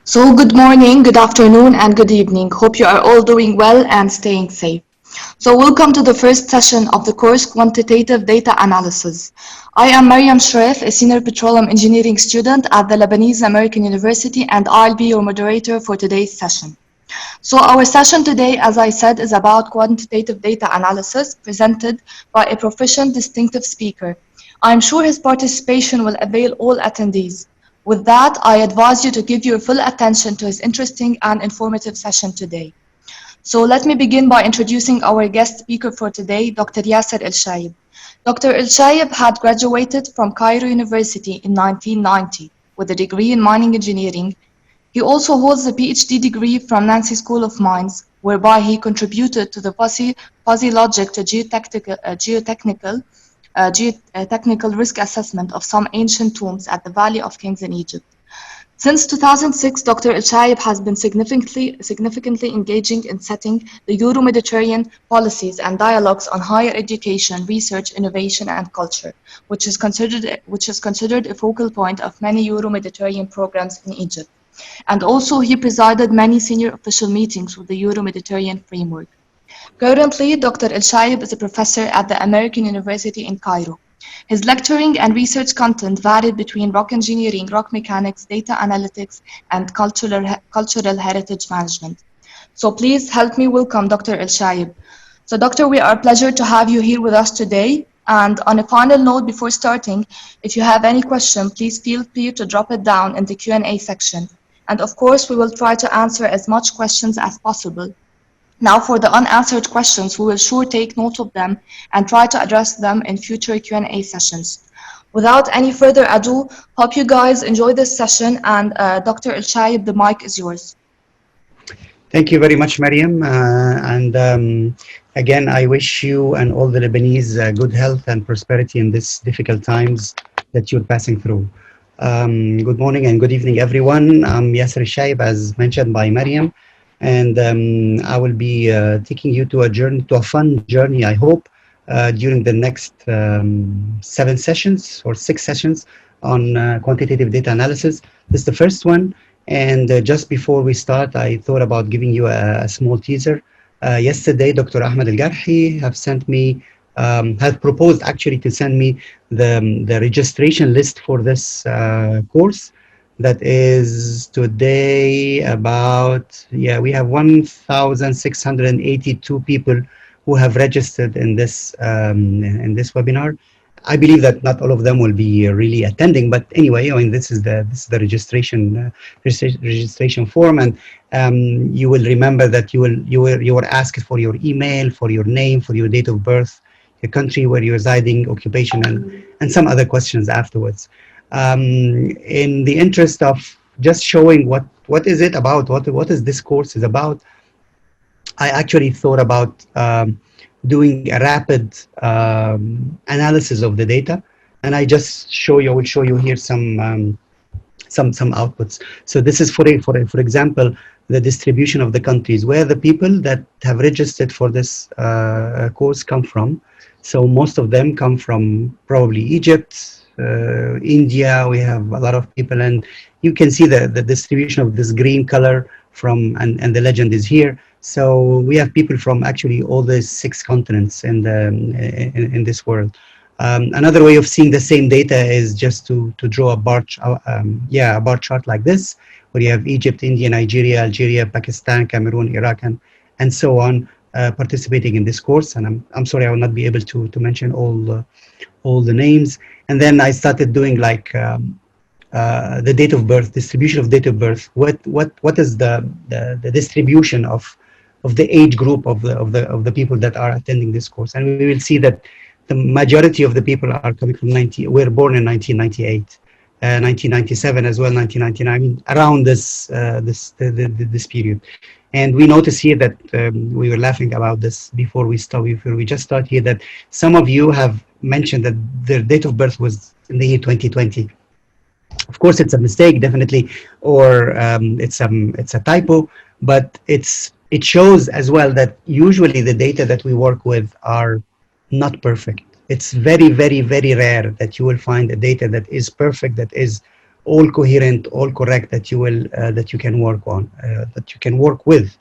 So, good morning, good afternoon, and good evening. Hope you are all doing well and staying safe. So, welcome to the first session of the course Quantitative Data Analysis. I am Mariam Shref, a senior petroleum engineering student at the Lebanese American University, and I'll be your moderator for today's session. So, our session today, as I said, is about quantitative data analysis presented by a proficient, distinctive speaker. I'm sure his participation will avail all attendees. With that, I advise you to give your full attention to his interesting and informative session today. So let me begin by introducing our guest speaker for today, Dr. Yasser Elshayeb. Dr. Elshayeb had graduated from Cairo University in 1990 with a degree in mining engineering. He also holds a PhD degree from Nancy School of Mines, whereby he contributed to the fuzzy logic to geotechnical risk assessment of some ancient tombs at the Valley of Kings in Egypt. Since 2006, Dr. Elshayeb has been significantly engaging in setting the Euro-Mediterranean policies and dialogues on higher education, research, innovation, and culture, which is considered a focal point of many Euro-Mediterranean programs in Egypt. And also, he presided many senior official meetings with the Euro-Mediterranean framework. Currently, Dr. Elshayeb is a professor at the American University in Cairo. His lecturing and research content varied between rock engineering, rock mechanics, data analytics, and cultural heritage management. So please help me welcome Dr. Elshayeb. So Doctor, we are pleased to have you here with us today. And on a final note before starting, if you have any question, please feel free to drop it down in the Q&A section. And of course, we will try to answer as much questions as possible. Now for the unanswered questions, we will sure take note of them and try to address them in future Q&A sessions. Without any further ado, hope you guys enjoy this session, and Dr. Elshayeb, the mic is yours. Thank you very much, Mariam. Again, I wish you and all the Lebanese good health and prosperity in these difficult times that you're passing through. Good morning and good evening, everyone. I'm Yasser Elshayeb, as mentioned by Mariam, and I will be taking you to a fun journey, I hope, during the next 7 sessions or 6 sessions on quantitative data analysis. This is the first one. And just before we start, I thought about giving you a small teaser. Yesterday, Dr. Ahmed Al-Garhi have proposed actually to send me the registration list for this course. That is today about, we have 1,682 people who have registered in this webinar. I believe that not all of them will be really attending, but anyway, I mean, this is the registration form, and you will remember that you were asked for your email, for your name, for your date of birth, the country where you're residing, occupation, and some other questions afterwards. In the interest of just showing what is it about, what is this course is about, I actually thought about doing a rapid analysis of the data, and I just will show you here some outputs. So this is for example, the distribution of the countries where the people that have registered for this course come from. So most of them come from probably Egypt, India. We have a lot of people, and you can see the distribution of this green color from, and the legend is here. So we have people from actually all the 6 continents in this world. Another way of seeing the same data is just to draw a bar chart like this, where you have Egypt, India, Nigeria, Algeria, Pakistan, Cameroon, Iraq, and so on participating in this course. And I'm sorry I will not be able to mention all the names. And then I started doing like the date of birth, distribution of date of birth. What is the distribution of the age group of the people that are attending this course? And we will see that the majority of the people are coming from were born in 1998, 1997 as well, 1999. I mean, around this period. And we notice here that we were laughing about this before we just start here, that some of you have mentioned that their date of birth was in the year 2020. Of course, it's a mistake, definitely, or it's a typo, but it shows as well that usually the data that we work with are not perfect. It's very, very, very rare that you will find a data that is perfect, that is all coherent, all correct, that you will that you can work on, that you can work with.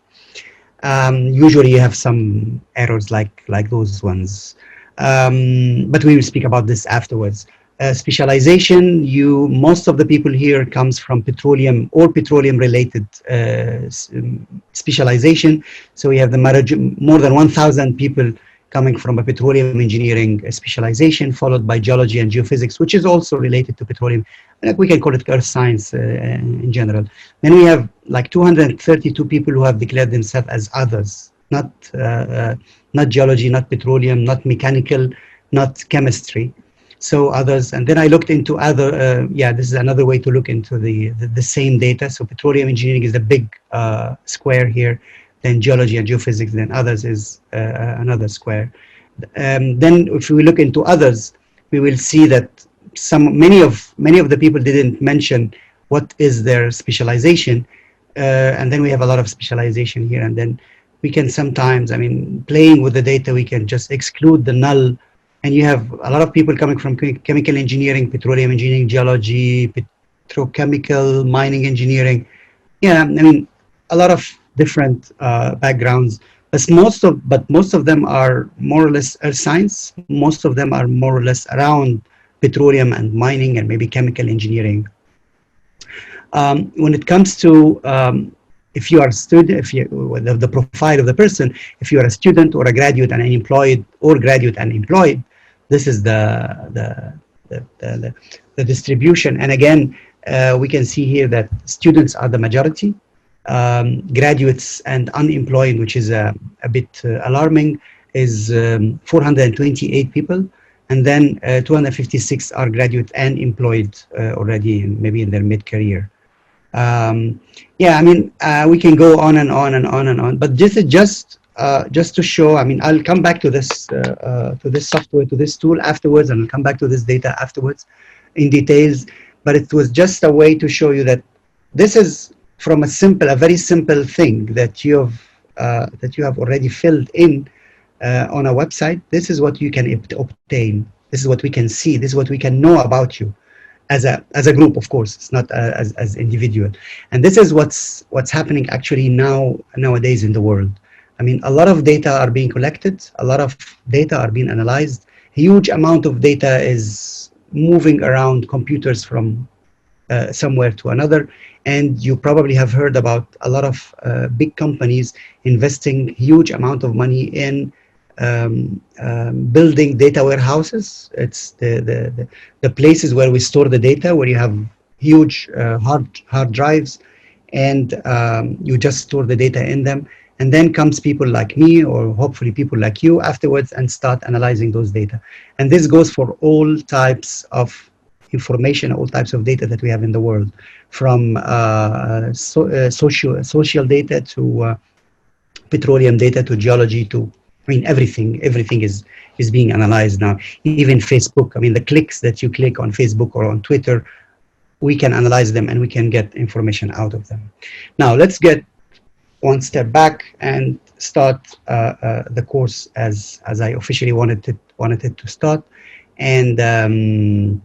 Usually you have some errors like those ones, but we will speak about this afterwards. Specialization, most of the people here comes from petroleum or petroleum related specialization. So we have more than 1,000 people coming from a petroleum engineering specialization, followed by geology and geophysics, which is also related to petroleum. Like we can call it earth science in general. Then we have like 232 people who have declared themselves as others, not geology, not petroleum, not mechanical, not chemistry. So others, and then I looked into other, this is another way to look into the same data. So petroleum engineering is the big square here, then geology and geophysics, then others is another square. Then if we look into others, we will see that many of the people didn't mention what is their specialization, and then we have a lot of specialization here, and then we can sometimes, I mean, playing with the data, we can just exclude the null, and you have a lot of people coming from chemical engineering, petroleum engineering, geology, petrochemical, mining engineering. Yeah, I mean, a lot of different backgrounds, but most of them are more or less earth science. Most of them are more or less around petroleum and mining and maybe chemical engineering. When it comes to if you are a student, if you the profile of the person, if you are a student or a graduate and unemployed, or graduate and employed, this is the distribution. And again, we can see here that students are the majority. Graduates and unemployed, which is a bit alarming, is 428 people, and then 256 are graduate and employed already, maybe in their mid-career. Yeah, I mean, we can go on and on and on and on, but this is just to show. I mean, I'll come back to this software, to this tool afterwards, and I'll come back to this data afterwards in details. But it was just a way to show you that this is from a very simple thing that you have already filled in on a website. This is what you can obtain. This is what we can see. This is what we can know about you as a group. Of course, it's not as individual. And this is what's happening actually nowadays in the world. I mean, a lot of data are being collected. A lot of data are being analyzed. Huge amount of data is moving around computers from somewhere to another. And you probably have heard about a lot of big companies investing huge amount of money in building data warehouses. It's the places where we store the data, where you have huge hard drives, and you just store the data in them. And then comes people like me, or hopefully people like you afterwards, and start analyzing those data. And this goes for all types of information, all types of data that we have in the world, from social data to petroleum data to geology to, I mean, everything is being analyzed now. Even Facebook, I mean, the clicks that you click on Facebook or on Twitter, we can analyze them and we can get information out of them. Now let's get one step back and start the course as I officially wanted it to start. And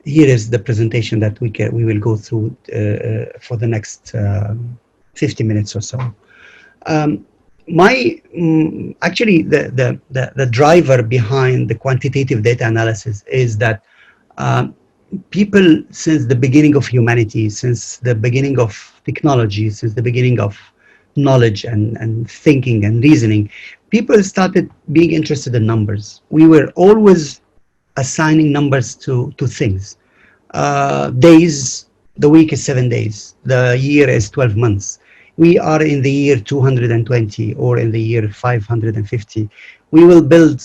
here is the presentation that we will go through for the next 50 minutes or so. Actually, the driver behind the quantitative data analysis is that people, since the beginning of humanity, since the beginning of technology, since the beginning of knowledge and thinking and reasoning, people started being interested in numbers. We were always assigning numbers to things. Days, the week is 7 days, the year is 12 months. We are in the year 220 or in the year 550. We will build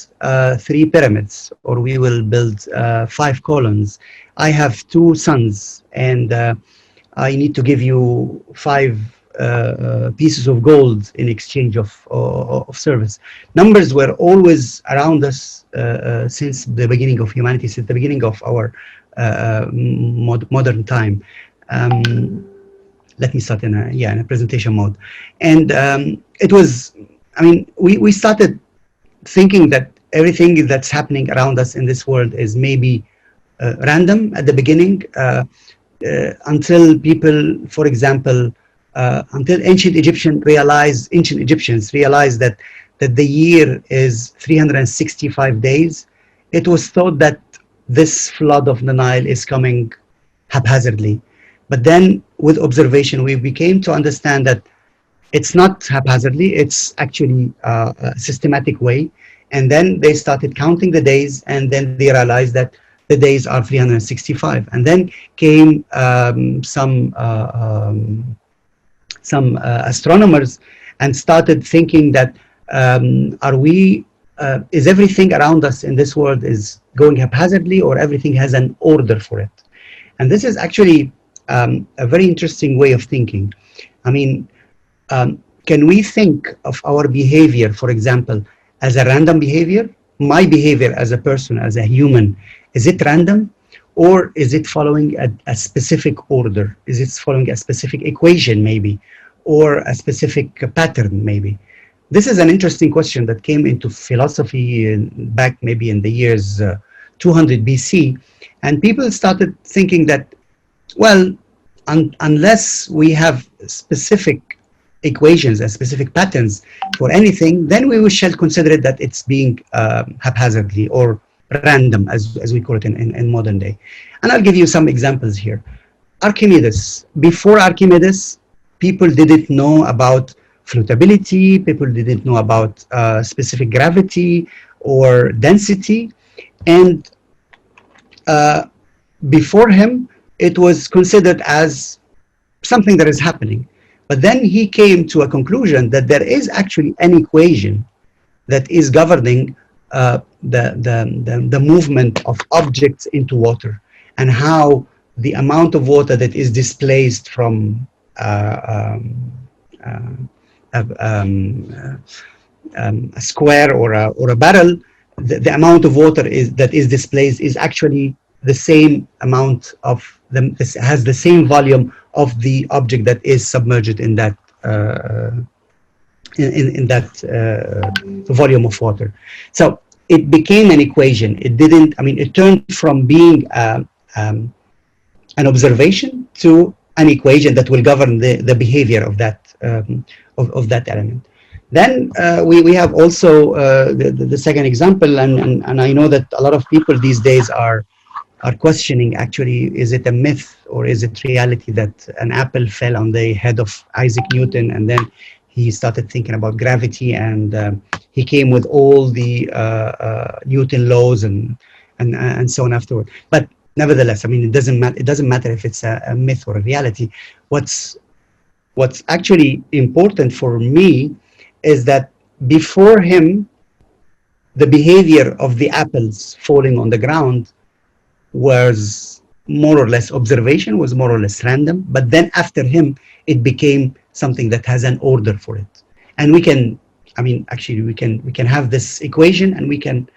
3 pyramids, or we will build 5 columns. I have 2 sons, and I need to give you 5 pieces of gold in exchange of service. Numbers were always around us since the beginning of humanity, since the beginning of our modern time. Let me start in a presentation mode. And it was, I mean, we started thinking that everything that's happening around us in this world is maybe random at the beginning. until people, for example, until ancient Egyptians realized that the year is 365 days, it was thought that this flood of the Nile is coming haphazardly. But then with observation, we became to understand that it's not haphazardly, it's actually a systematic way. And then they started counting the days, and then they realized that the days are 365. And then came some astronomers and started thinking that is everything around us in this world is going haphazardly, or everything has an order for it? And this is actually a very interesting way of thinking. I mean, can we think of our behavior, for example, as a random behavior? My behavior as a person, as a human, is it random? Or is it following a specific order? Is it following a specific equation, maybe? Or a specific pattern, maybe? This is an interesting question that came into philosophy back maybe in the years 200 BC. And people started thinking that, well, unless we have specific equations and specific patterns for anything, then we shall consider it that it's being haphazardly or random, as we call it in modern day. And I'll give you some examples here. Archimedes. Before Archimedes, people didn't know about floatability, people didn't know about specific gravity or density. And before him, it was considered as something that is happening. But then he came to a conclusion that there is actually an equation that is governing the movement of objects into water, and how the amount of water that is displaced from a square or a barrel, the amount of water that is displaced is actually the same amount of has the same volume of the object that is submerged in that volume of water. So it became an equation. It didn't. I mean, it turned from being an observation to an equation that will govern the behavior of that of that element. Then we have also the second example, and I know that a lot of people these days are questioning, actually, is it a myth or is it reality that an apple fell on the head of Isaac Newton, and then he started thinking about gravity, and he came with all the Newton laws and so on afterward. But nevertheless, I mean, it doesn't matter if it's a myth or a reality. What's actually important for me is that before him, the behavior of the apples falling on the ground was more or less observation, was more or less random. But then after him, it became something that has an order for it. And we can, I mean, actually, we can have this equation, and we can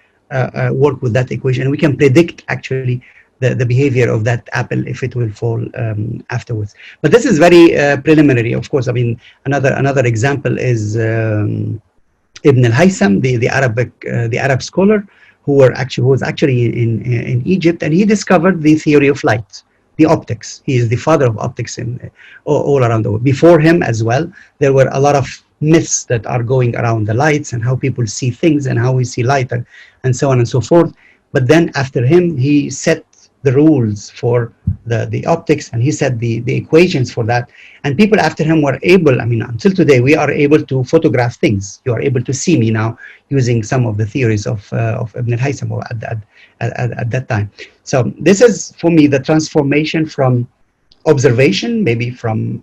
work with that equation, and we can predict actually the behavior of that apple if it will fall afterwards. But this is very preliminary, of course. I mean, another example is Ibn al-Haytham, the Arab scholar, who was actually in Egypt, and he discovered the theory of light, the optics. He is the father of optics all around the world. Before him as well, there were a lot of myths that are going around the lights and how people see things and how we see light and so on and so forth. But then after him, he set the rules for the optics, and he set the equations for that. And people after him were able, I mean, until today, we are able to photograph things. You are able to see me now using some of the theories of Ibn al-Haytham at that time. So this is, for me, the transformation from observation, maybe from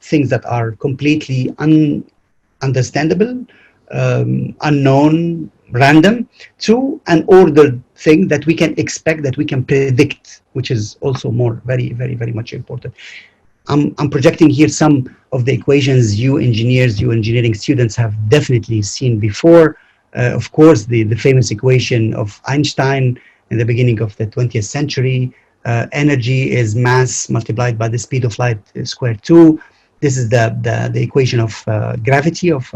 things that are completely ununderstandable, unknown, random, to an ordered thing that we can expect, that we can predict, which is also more very, very, very much important. I'm projecting here some of the equations you engineering students have definitely seen before. Of course, the famous equation of Einstein in the beginning of the 20th century. Energy is mass multiplied by the speed of light squared 2. This is the equation of gravity, of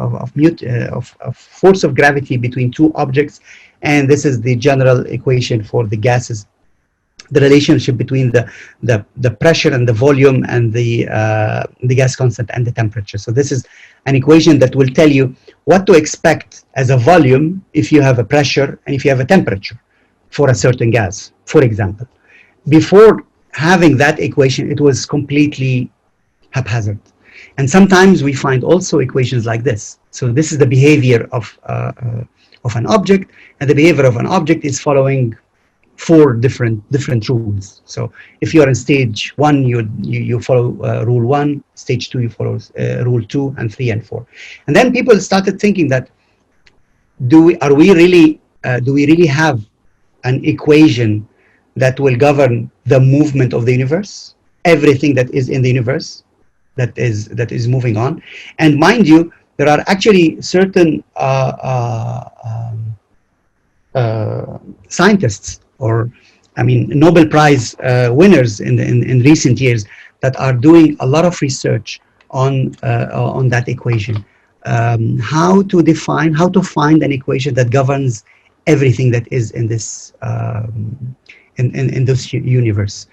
force of gravity between two objects. And this is the general equation for the gases the relationship between the pressure and the volume and the gas constant and the temperature. So this is an equation that will tell you what to expect as a volume if you have a pressure and if you have a temperature for a certain gas, for example. Before having that equation, it was completely haphazard. And sometimes we find also equations like this. So this is the behavior of an object, and the behavior of an object is following four different rules. So if you are in stage one, you follow rule one. Stage two, you follow rule two and three and four. And then people started thinking that do we really have an equation that will govern the movement of the universe, everything that is in the universe that is moving on? And mind you, there are actually certain scientists, or I mean Nobel Prize winners in recent years, that are doing a lot of research on that equation. How to find an equation that governs everything that is in this in this universe.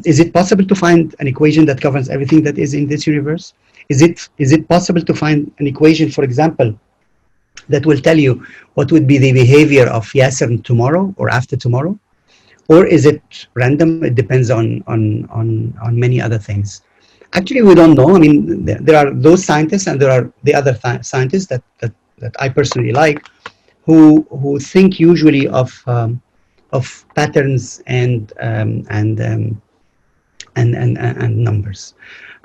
Is it possible to find an equation that governs everything that is in this universe? Is it possible to find an equation, for example, that will tell you what would be the behavior of Yasser tomorrow or after tomorrow? Or is it random? It depends on many other things. Actually, we don't know. I mean, there are those scientists and there are the other scientists that I personally like, who think usually of patterns and numbers.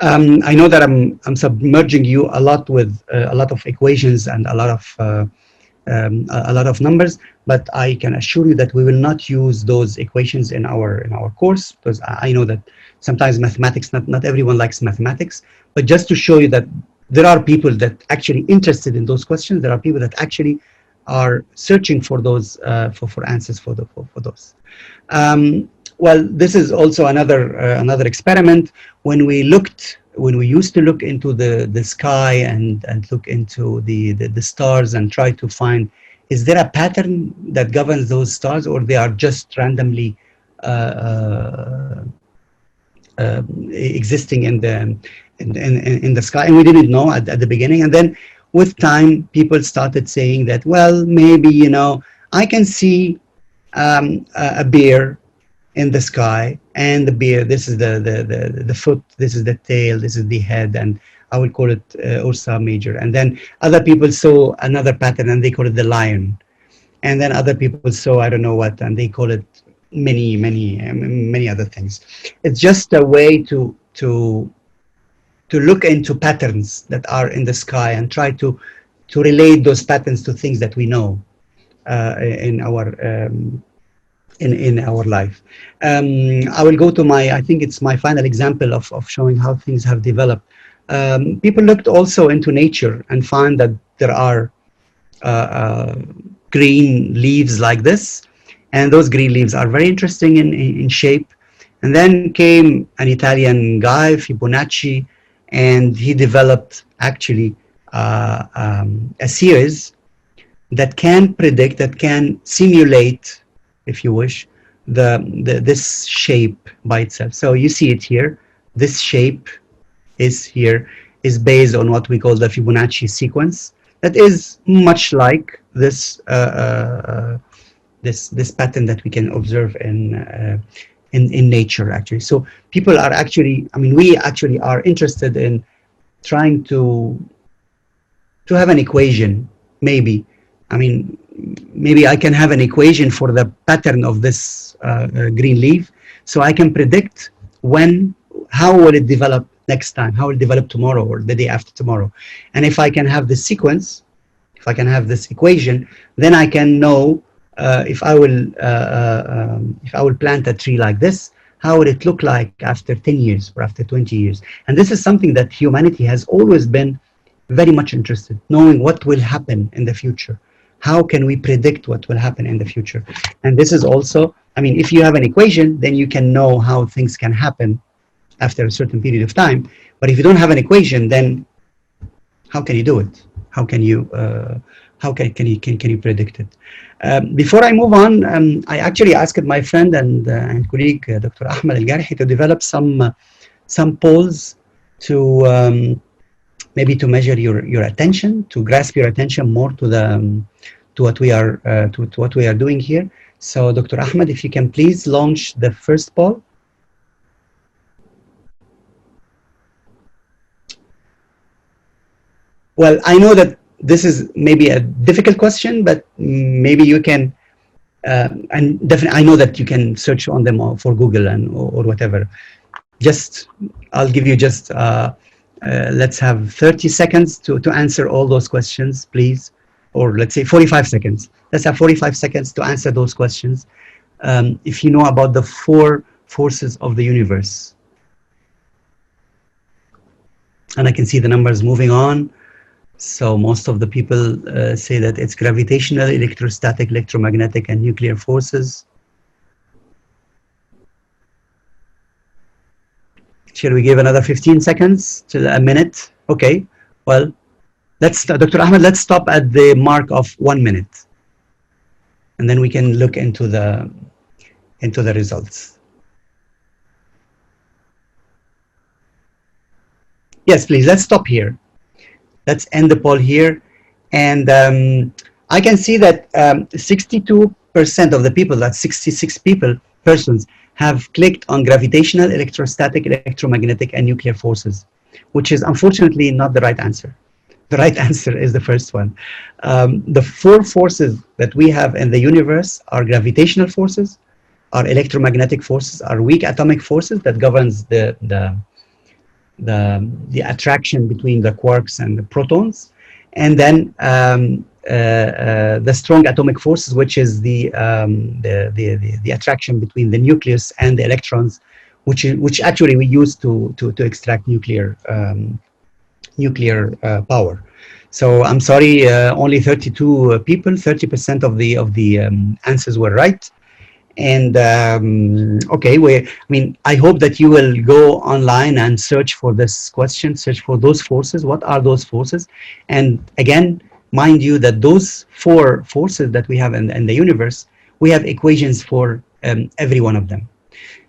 I know that I'm submerging you a lot with a lot of equations and a lot of numbers, but I can assure you that we will not use those equations in our course, because I know that sometimes mathematics, not everyone likes mathematics, but just to show you that there are people that actually interested in those questions. There are people that actually are searching for those for answers for those. Well, this is also another experiment. When we used to look into the sky and look into the stars and try to find, is there a pattern that governs those stars, or they are just randomly existing in the sky? And we didn't know at the beginning. And then with time, people started saying that, well, maybe, I can see a bear in the sky, and the bear, this is the foot, this is the tail, this is the head, and I would call it Ursa Major. And then other people saw another pattern and they call it the lion. And then other people saw I don't know what, and they call it many other things. It's just a way to look into patterns that are in the sky and try to relate those patterns to things that we know in our life. I will go to I think it's my final example of showing how things have developed. People looked also into nature and found that there are green leaves like this, and those green leaves are very interesting in shape. And then came an Italian guy, Fibonacci, and he developed actually a series that can predict, that can simulate, if you wish, this shape by itself. So you see it here. This shape is based on what we call the Fibonacci sequence. That is much like this this pattern that we can observe in nature, actually. So people are actually, I mean, we actually are interested in trying to have an equation, maybe. I mean, maybe I can have an equation for the pattern of this green leaf, so I can predict how will it develop next time, how will it develop tomorrow or the day after tomorrow. And if I can have this sequence, if I can have this equation, then I can know if I will plant a tree like this, how would it look like after 10 years or after 20 years? And this is something that humanity has always been very much interested, knowing what will happen in the future. How can we predict what will happen in the future? And this is also, I mean, if you have an equation, then you can know how things can happen after a certain period of time. But if you don't have an equation, then how can you do it? How can you can you predict it? Before I move on, I actually asked my friend and colleague, Dr. Ahmed Al-Garhi, to develop some polls to maybe to measure your attention, to grasp your attention more to the to what we are to what we are doing here. So, Dr. Ahmed, if you can please launch the first poll. Well, I know that this is maybe a difficult question, but maybe you can, and definitely I know that you can search on them for Google or whatever. Just, I'll give you just, let's have 30 seconds to answer all those questions, please. Or let's say 45 seconds. Let's have 45 seconds to answer those questions. If you know about the 4 forces of the universe. And I can see the numbers moving on. So most of the people say that it's gravitational, electrostatic, electromagnetic, and nuclear forces. Shall we give another 15 seconds till a minute? Okay, well, let's, Dr. Ahmed, let's stop at the mark of 1 minute. And then we can look into the results. Yes, please, let's stop here. Let's end the poll here. And I can see that 62% of the people, that's 66 persons, have clicked on gravitational, electrostatic, electromagnetic, and nuclear forces, which is unfortunately not the right answer. The right answer is the first one. The 4 forces that we have in the universe are gravitational forces, are electromagnetic forces, are weak atomic forces that governs the attraction between the quarks and the protons, and then the strong atomic forces, which is the attraction between the nucleus and the electrons, which actually we use to extract nuclear power. So I'm sorry, only 32 people, 30% of the answers were right. And okay, I mean, I hope that you will go online and search for this question, search for those forces. What are those forces? And again, mind you that those 4 forces that we have in the universe, we have equations for every one of them.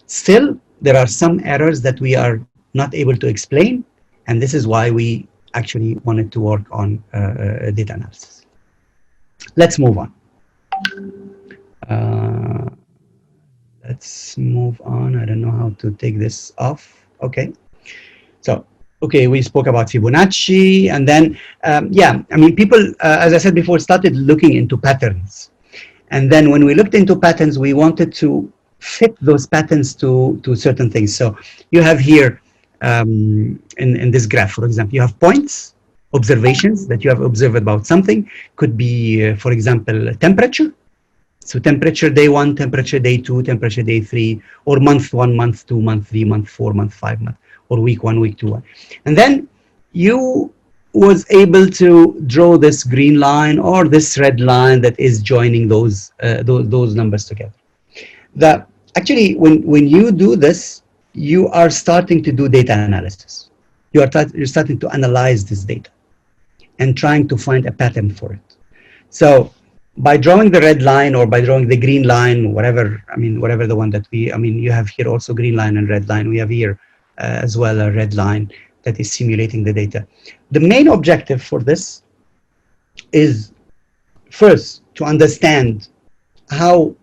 Still, there are some errors that we are not able to explain, and this is why we actually wanted to work on data analysis. Let's move on. Let's move on. I don't know how to take this off. Okay. So, okay, we spoke about Fibonacci, and then, yeah, I mean, people, as I said before, started looking into patterns. And then when we looked into patterns, we wanted to fit those patterns to certain things. So you have here, in this graph, for example, you have points, observations that you have observed about something. Could be, for example, temperature. So temperature day 1, temperature day 2, temperature day 3, or month 1, month 2, month 3, month 4, month 5, month, or week 1, week 2. And then you was able to draw this green line or this red line that is joining those numbers together. Actually, when you do this, you are starting to do data analysis. You're starting to analyze this data and trying to find a pattern for it. So by drawing the red line or by drawing the green line, whatever, I mean, whatever the one that you have here also green line and red line. We have here as well a red line that is simulating the data. The main objective for this is first to understand how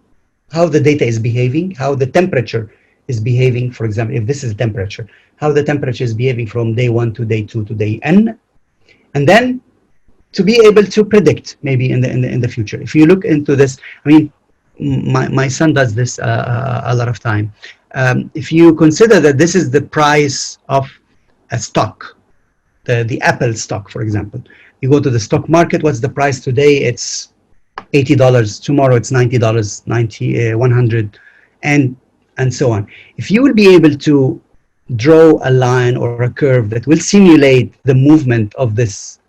the data is behaving, how the temperature is behaving. For example, if this is temperature, how the temperature is behaving from day 1 to day 2 to day n, and then to be able to predict maybe in the future. If you look into this, I mean, my son does this a lot of time. If you consider that this is the price of a stock, the Apple stock, for example, you go to the stock market. What's the price today? It's $80. Tomorrow it's $90, $100, and so on. If you will be able to draw a line or a curve that will simulate the movement of this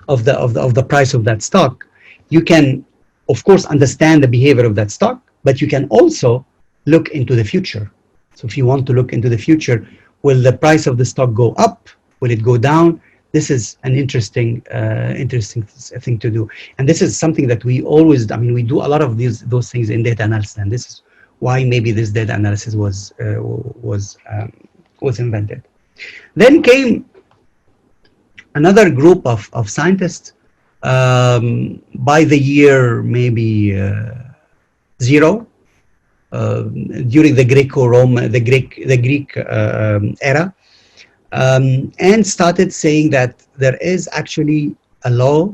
of the price of that stock, you can, of course, understand the behavior of that stock, but you can also look into the future. So if you want to look into the future, will the price of the stock go up? Will it go down? this is an interesting thing to do. And this is something that we always, I mean, we do a lot of those things in data analysis, and this is why maybe this data analysis was invented. Then came another group of scientists by the year maybe zero, during the Greco-Roman, the Greek era, and started saying that there is actually a law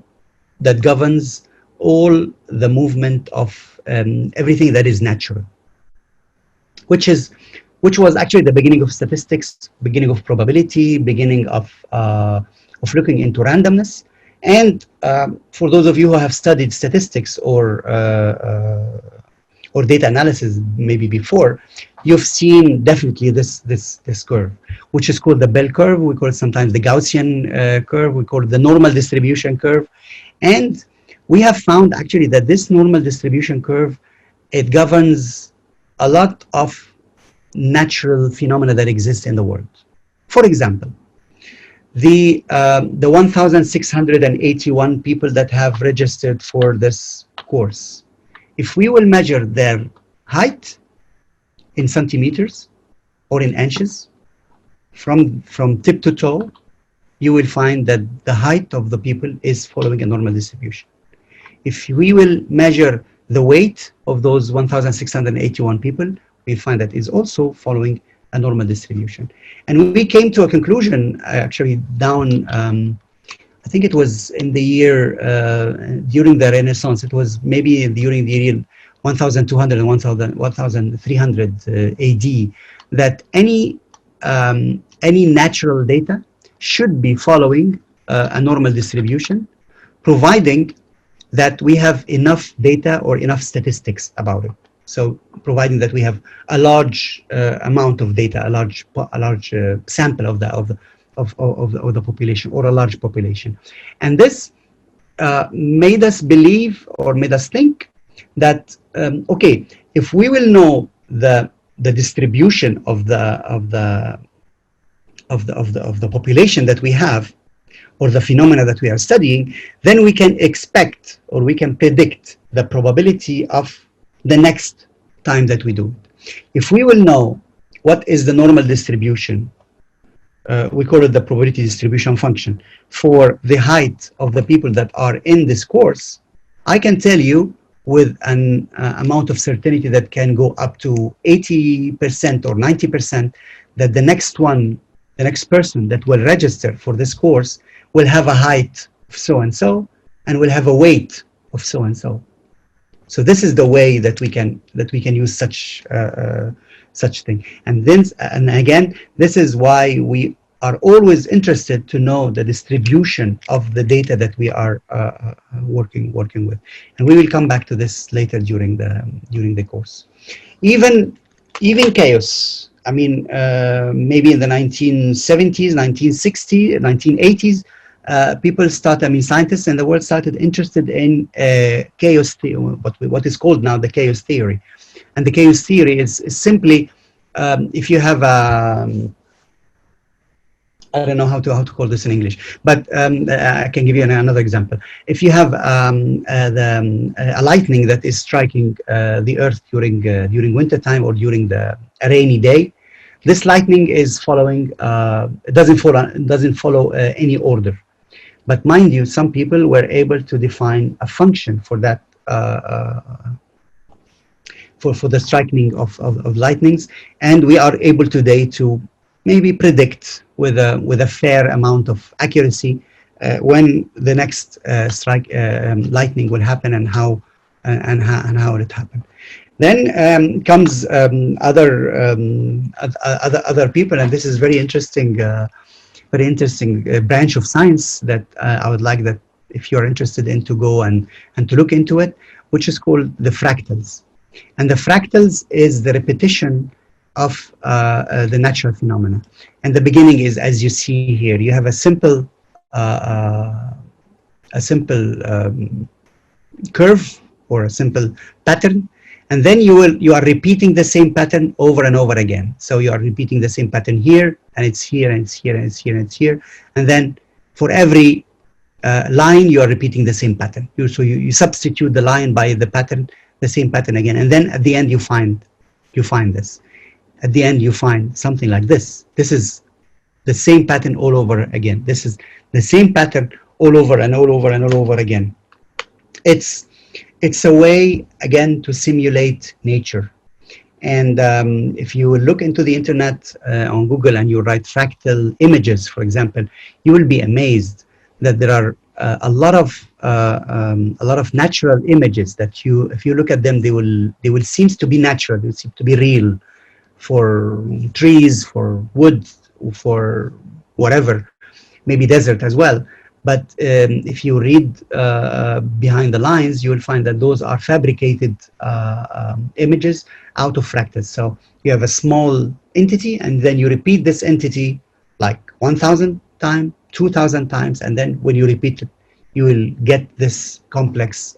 that governs all the movement of everything that is natural, which was actually the beginning of statistics, beginning of probability, beginning of looking into randomness. And for those of you who have studied statistics or data analysis maybe before, you've seen definitely this curve, which is called the bell curve. We call it sometimes the Gaussian curve. We call it the normal distribution curve. And we have found actually that this normal distribution curve, it governs a lot of natural phenomena that exist in the world. For example, the 1,681 people that have registered for this course, if we will measure their height in centimeters or in inches, from tip to toe, you will find that the height of the people is following a normal distribution. If we will measure the weight of those 1,681 people, we find that is also following a normal distribution. And we came to a conclusion actually down, I think it was in the year, during the Renaissance, it was maybe during the year 1200 and 1300 AD, that any natural data should be following a normal distribution, providing that we have enough data or enough statistics about it. So providing that we have a large amount of data, a large sample of the population, or a large population. And this made us believe, or made us think, that okay, if we will know the distribution of the population that we have, or the phenomena that we are studying, then we can expect, or we can predict, the probability of the next time that we do it. If we will know what is the normal distribution, we call it the probability distribution function, for the height of the people that are in this course, I can tell you with an amount of certainty that can go up to 80% or 90% that the next person that will register for this course will have a height of so-and-so and will have a weight of so-and-so. So this is the way that we can use such thing. And then, and again, this is why we are always interested to know the distribution of the data that we are working with. And we will come back to this later during the course. Even chaos. I mean, maybe in the 1970s, 1960s, 1980s, scientists in the world started interested in chaos theory, what is called now the chaos theory. And the chaos theory is simply, if you have I don't know how to call this in English, but I can give you another example. If you have a lightning that is striking the Earth during winter time or during a rainy day, this lightning is following, it doesn't follow any order. But mind you, some people were able to define a function for that, for the striking of lightnings, and we are able today to maybe predict with a fair amount of accuracy when the next lightning will happen and how it happened. Then comes other people, and this is very interesting branch of science that I would like that if you're interested in to go and to look into it, which is called the fractals. And the fractals is the repetition of the natural phenomena. And the beginning is, as you see here, you have a simple curve or a simple pattern, and then you are repeating the same pattern over and over again. So you are repeating the same pattern here, and it's here, and it's here, and it's here, and it's here, and then for every line, you are repeating the same pattern. So you substitute the line by the pattern, the same pattern again, and then at the end you find this. At the end you find something like this. This is the same pattern all over again. This is the same pattern all over and all over and all over again. It's a way again to simulate nature. And if you look into the internet on Google and you write fractal images, for example, you will be amazed that there are a lot of natural images that if you look at them, they will seem to be natural. They will seem to be real, for trees, for wood, for whatever, maybe desert as well. But if you read behind the lines, you will find that those are fabricated images out of fractals. So you have a small entity, and then you repeat this entity like 1,000 times, 2,000 times, and then when you repeat it, you will get this complex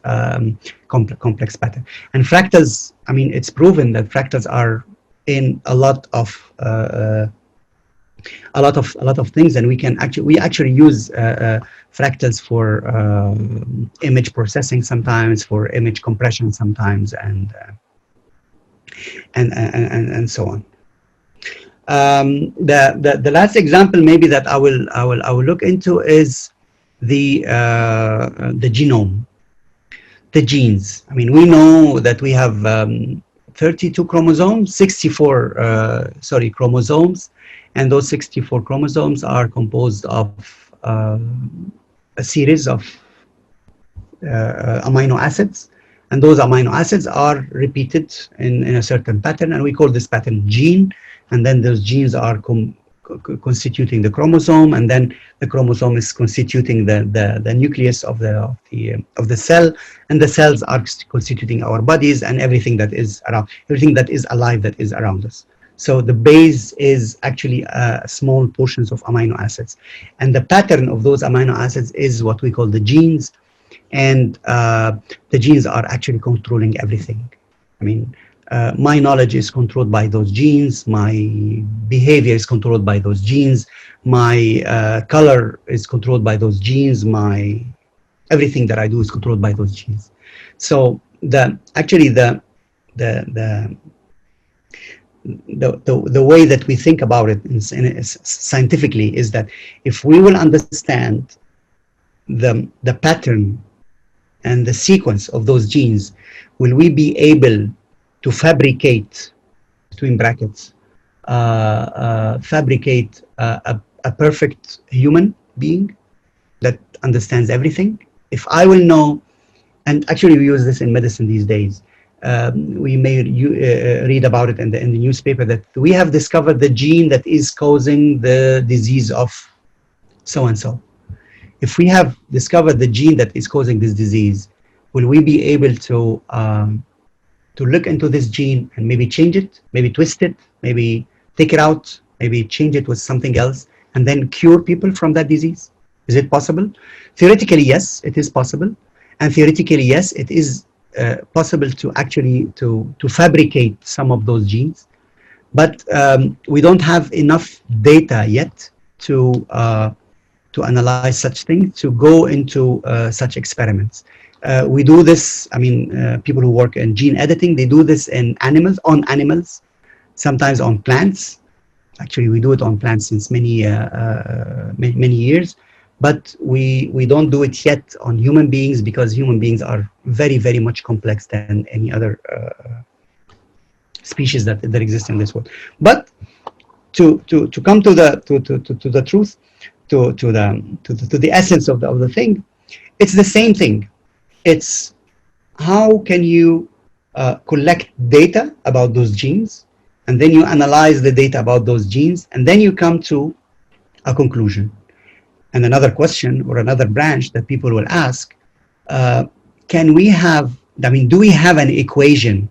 complex pattern. And fractals, I mean, it's proven that fractals are in a lot of things, and we actually use fractals for image processing sometimes, for image compression sometimes, and so on. The last example maybe that I will look into is the genome, the genes. I mean, we know that we have 32 chromosomes, 64 chromosomes, and those 64 chromosomes are composed of a series of amino acids, and those amino acids are repeated in a certain pattern, and we call this pattern gene. And then those genes are constituting the chromosome, and then the chromosome is constituting the nucleus of the cell, and the cells are constituting our bodies and everything that is around, everything that is alive that is around us. So the base is actually small portions of amino acids, and the pattern of those amino acids is what we call the genes, and the genes are actually controlling everything. I mean, my knowledge is controlled by those genes, my behavior is controlled by those genes, my color is controlled by those genes, my everything that I do is controlled by those genes. So the way that we think about it scientifically is that if we will understand the pattern and the sequence of those genes, will we be able to fabricate, between brackets, fabricate a perfect human being that understands everything? If I will know, and actually we use this in medicine these days, we may read about it in the newspaper that we have discovered the gene that is causing the disease of so-and-so. If we have discovered the gene that is causing this disease, will we be able to look into this gene and maybe change it, maybe twist it, maybe take it out, maybe change it with something else, and then cure people from that disease? Is it possible? Theoretically, yes, it is possible. And theoretically, yes, it is possible to actually to fabricate some of those genes. But we don't have enough data yet to analyze such things, to go into such experiments. We do this, I mean, people who work in gene editing, they do this in animals, on animals, sometimes on plants. Actually, we do it on plants since many years, but we don't do it yet on human beings, because human beings are very, very much complex than any other species that exist in this world. But to come to the truth, to the essence of the thing, it's the same thing. It's how can you collect data about those genes, and then you analyze the data about those genes, and then you come to a conclusion. And another question or another branch that people will ask, can we have, I mean, do we have an equation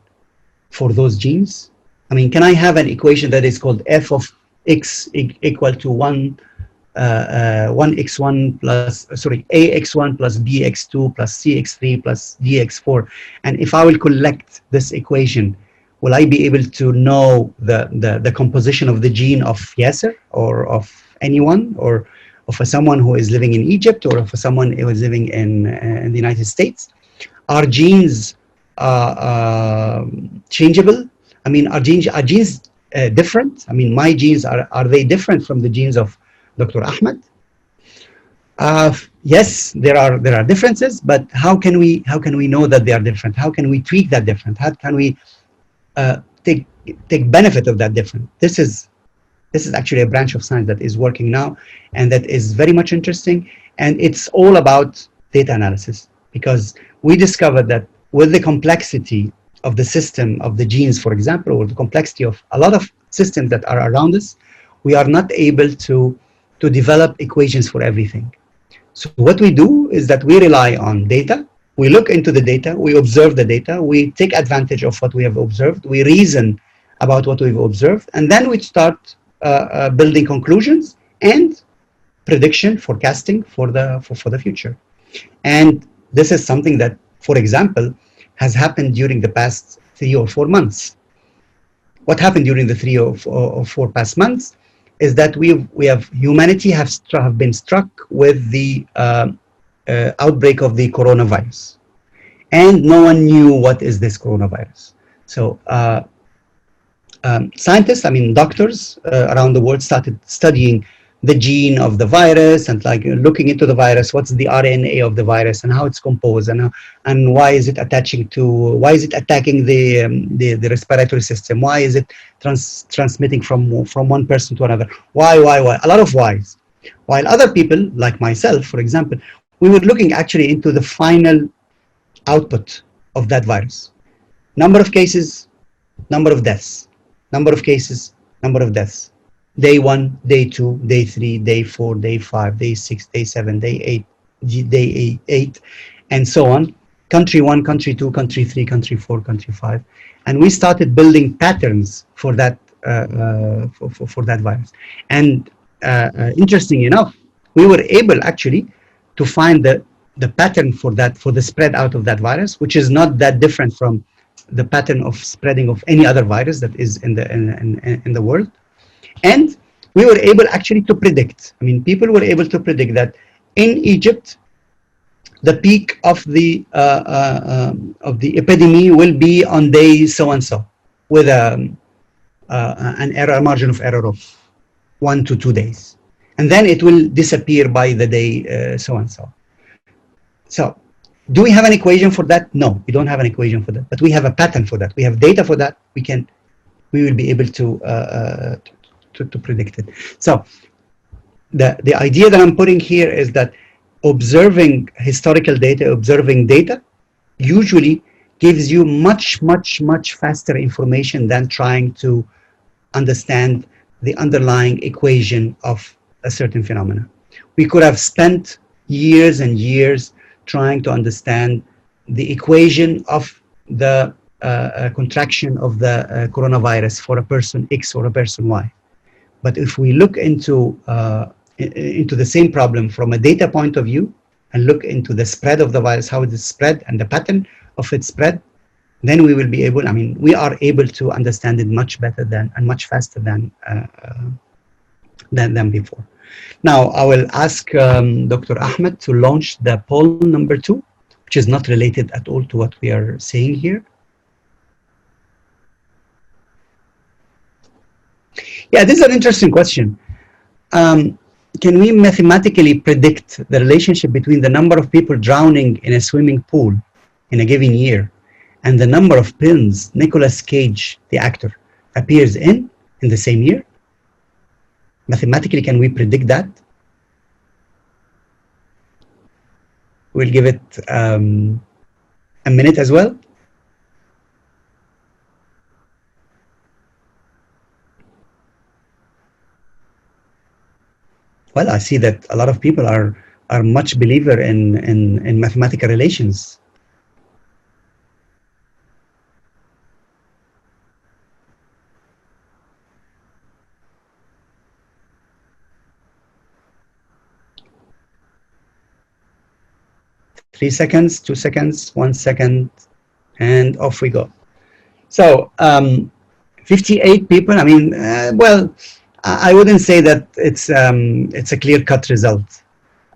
for those genes? I mean, can I have an equation that is called f of x equal to 1x1 plus, ax1 plus bx2 plus cx3 plus dx4? And if I will collect this equation, will I be able to know the composition of the gene of Yasser or of anyone, or of someone who is living in Egypt or of someone who is living in the United States. Are genes changeable? I mean, are genes different? I mean, my genes, are they different from the genes of Dr. Ahmed? Yes, there are differences, but how can we know that they are different? How can we tweak that different? How can we take benefit of that different? This is actually a branch of science that is working now, and that is very much interesting. And it's all about data analysis, because we discovered that with the complexity of the system of the genes, for example, or the complexity of a lot of systems that are around us, we are not able to develop equations for everything. So what we do is that we rely on data. We look into the data, we observe the data, we take advantage of what we have observed, we reason about what we've observed, and then we start building conclusions and prediction, forecasting for the future. And this is something that, for example, has happened during the past 3 or 4 months. What happened during the 3 or 4 past months is that humanity have been struck with the outbreak of the coronavirus, and no one knew what is this coronavirus. So scientists, I mean doctors around the world started studying the gene of the virus and like looking into the virus, what's the RNA of the virus and how it's composed, and why is it attaching to, why is it attacking the respiratory system, why is it transmitting from one person to another, why, a lot of whys. While other people like myself, for example, we were looking actually into the final output of that virus. Number of cases, number of deaths, number of cases, number of deaths. Day 1, day 2, day 3, day 4, day 5, day 6, day 7, day 8, and so on. Country 1, country 2, country 3, country 4, country 5. And we started building patterns for that for that virus. And interesting enough, we were able actually to find the pattern for the spread out of that virus, which is not that different from the pattern of spreading of any other virus that is in the world. And we were able actually to predict. I mean, people were able to predict that in Egypt, the peak of the epidemic will be on day so and so, with an margin of error of 1 to 2 days, and then it will disappear by the day so and so. So, do we have an equation for that? No, we don't have an equation for that, but we have a pattern for that. We have data for that. We will be able to predict it. So the idea that I'm putting here is that observing historical data, observing data, usually gives you much faster information than trying to understand the underlying equation of a certain phenomena. We could have spent years and years trying to understand the equation of the contraction of the coronavirus for a person X or a person Y. But if we look into the same problem from a data point of view and look into the spread of the virus, how it is spread and the pattern of its spread, then we will be able, I mean, we are able to understand it much better than and much faster than before. Now, I will ask Dr. Ahmed to launch the poll number 2, which is not related at all to what we are saying here. Yeah, this is an interesting question. Can we mathematically predict the relationship between the number of people drowning in a swimming pool in a given year and the number of films Nicolas Cage, the actor, appears in the same year? Mathematically, can we predict that? We'll give it a minute as well. Well, I see that a lot of people are much believer in mathematical relations. Three seconds, 2 seconds, 1 second, and off we go. So 58 people. I mean, well, I wouldn't say that it's a clear-cut result.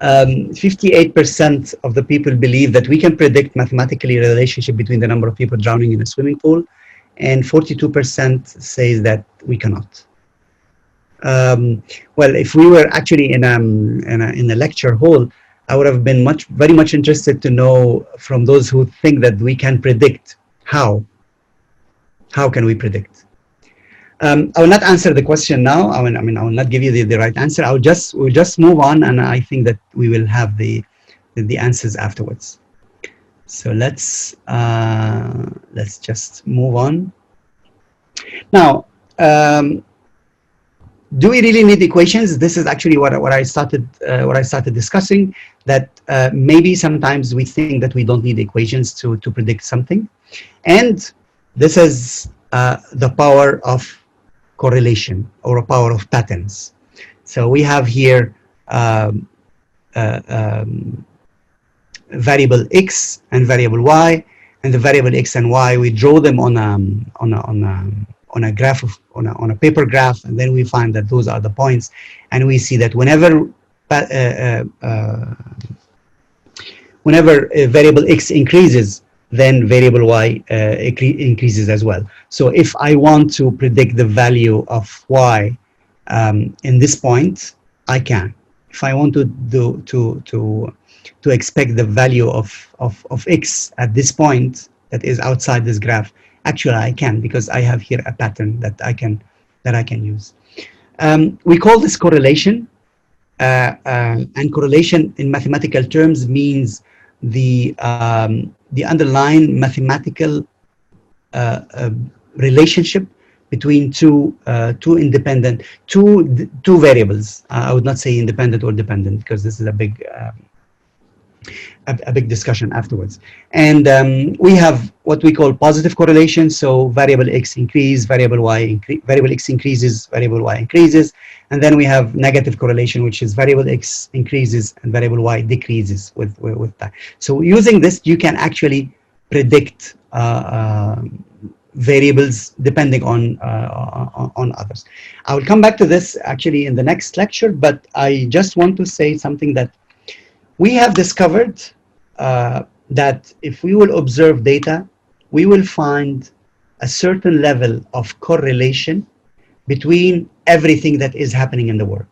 58% of the people believe that we can predict mathematically a relationship between the number of people drowning in a swimming pool, and 42% says that we cannot. Well, if we were actually in a lecture hall, I would have been very much interested to know from those who think that we can predict how. How can we predict? I will not answer the question now. I mean, I will not give you the right answer. We'll just move on, and I think that we will have the answers afterwards. So let's just move on. Now, do we really need equations? This is actually what I started discussing. That maybe sometimes we think that we don't need equations to predict something, and this is the power of correlation or a power of patterns. So we have here variable x and variable y, and the variable x and y, we draw them on a graph on a paper graph, and then we find that those are the points, and we see that whenever variable x increases, then variable y increases as well. So if I want to predict the value of y in this point, I can. If I want to expect the value of x at this point that is outside this graph, actually I can, because I have here a pattern that I can use. We call this correlation, and correlation in mathematical terms means the underlying mathematical relationship between two variables. I would not say independent or dependent, because this is a big discussion afterwards. And we have what we call positive correlation. So variable x increases, variable x increases, variable y increases. And then we have negative correlation, which is variable x increases and variable y decreases with time. So using this, you can actually predict variables depending on others. I will come back to this actually in the next lecture, but I just want to say something that we have discovered that if we will observe data, we will find a certain level of correlation between everything that is happening in the world.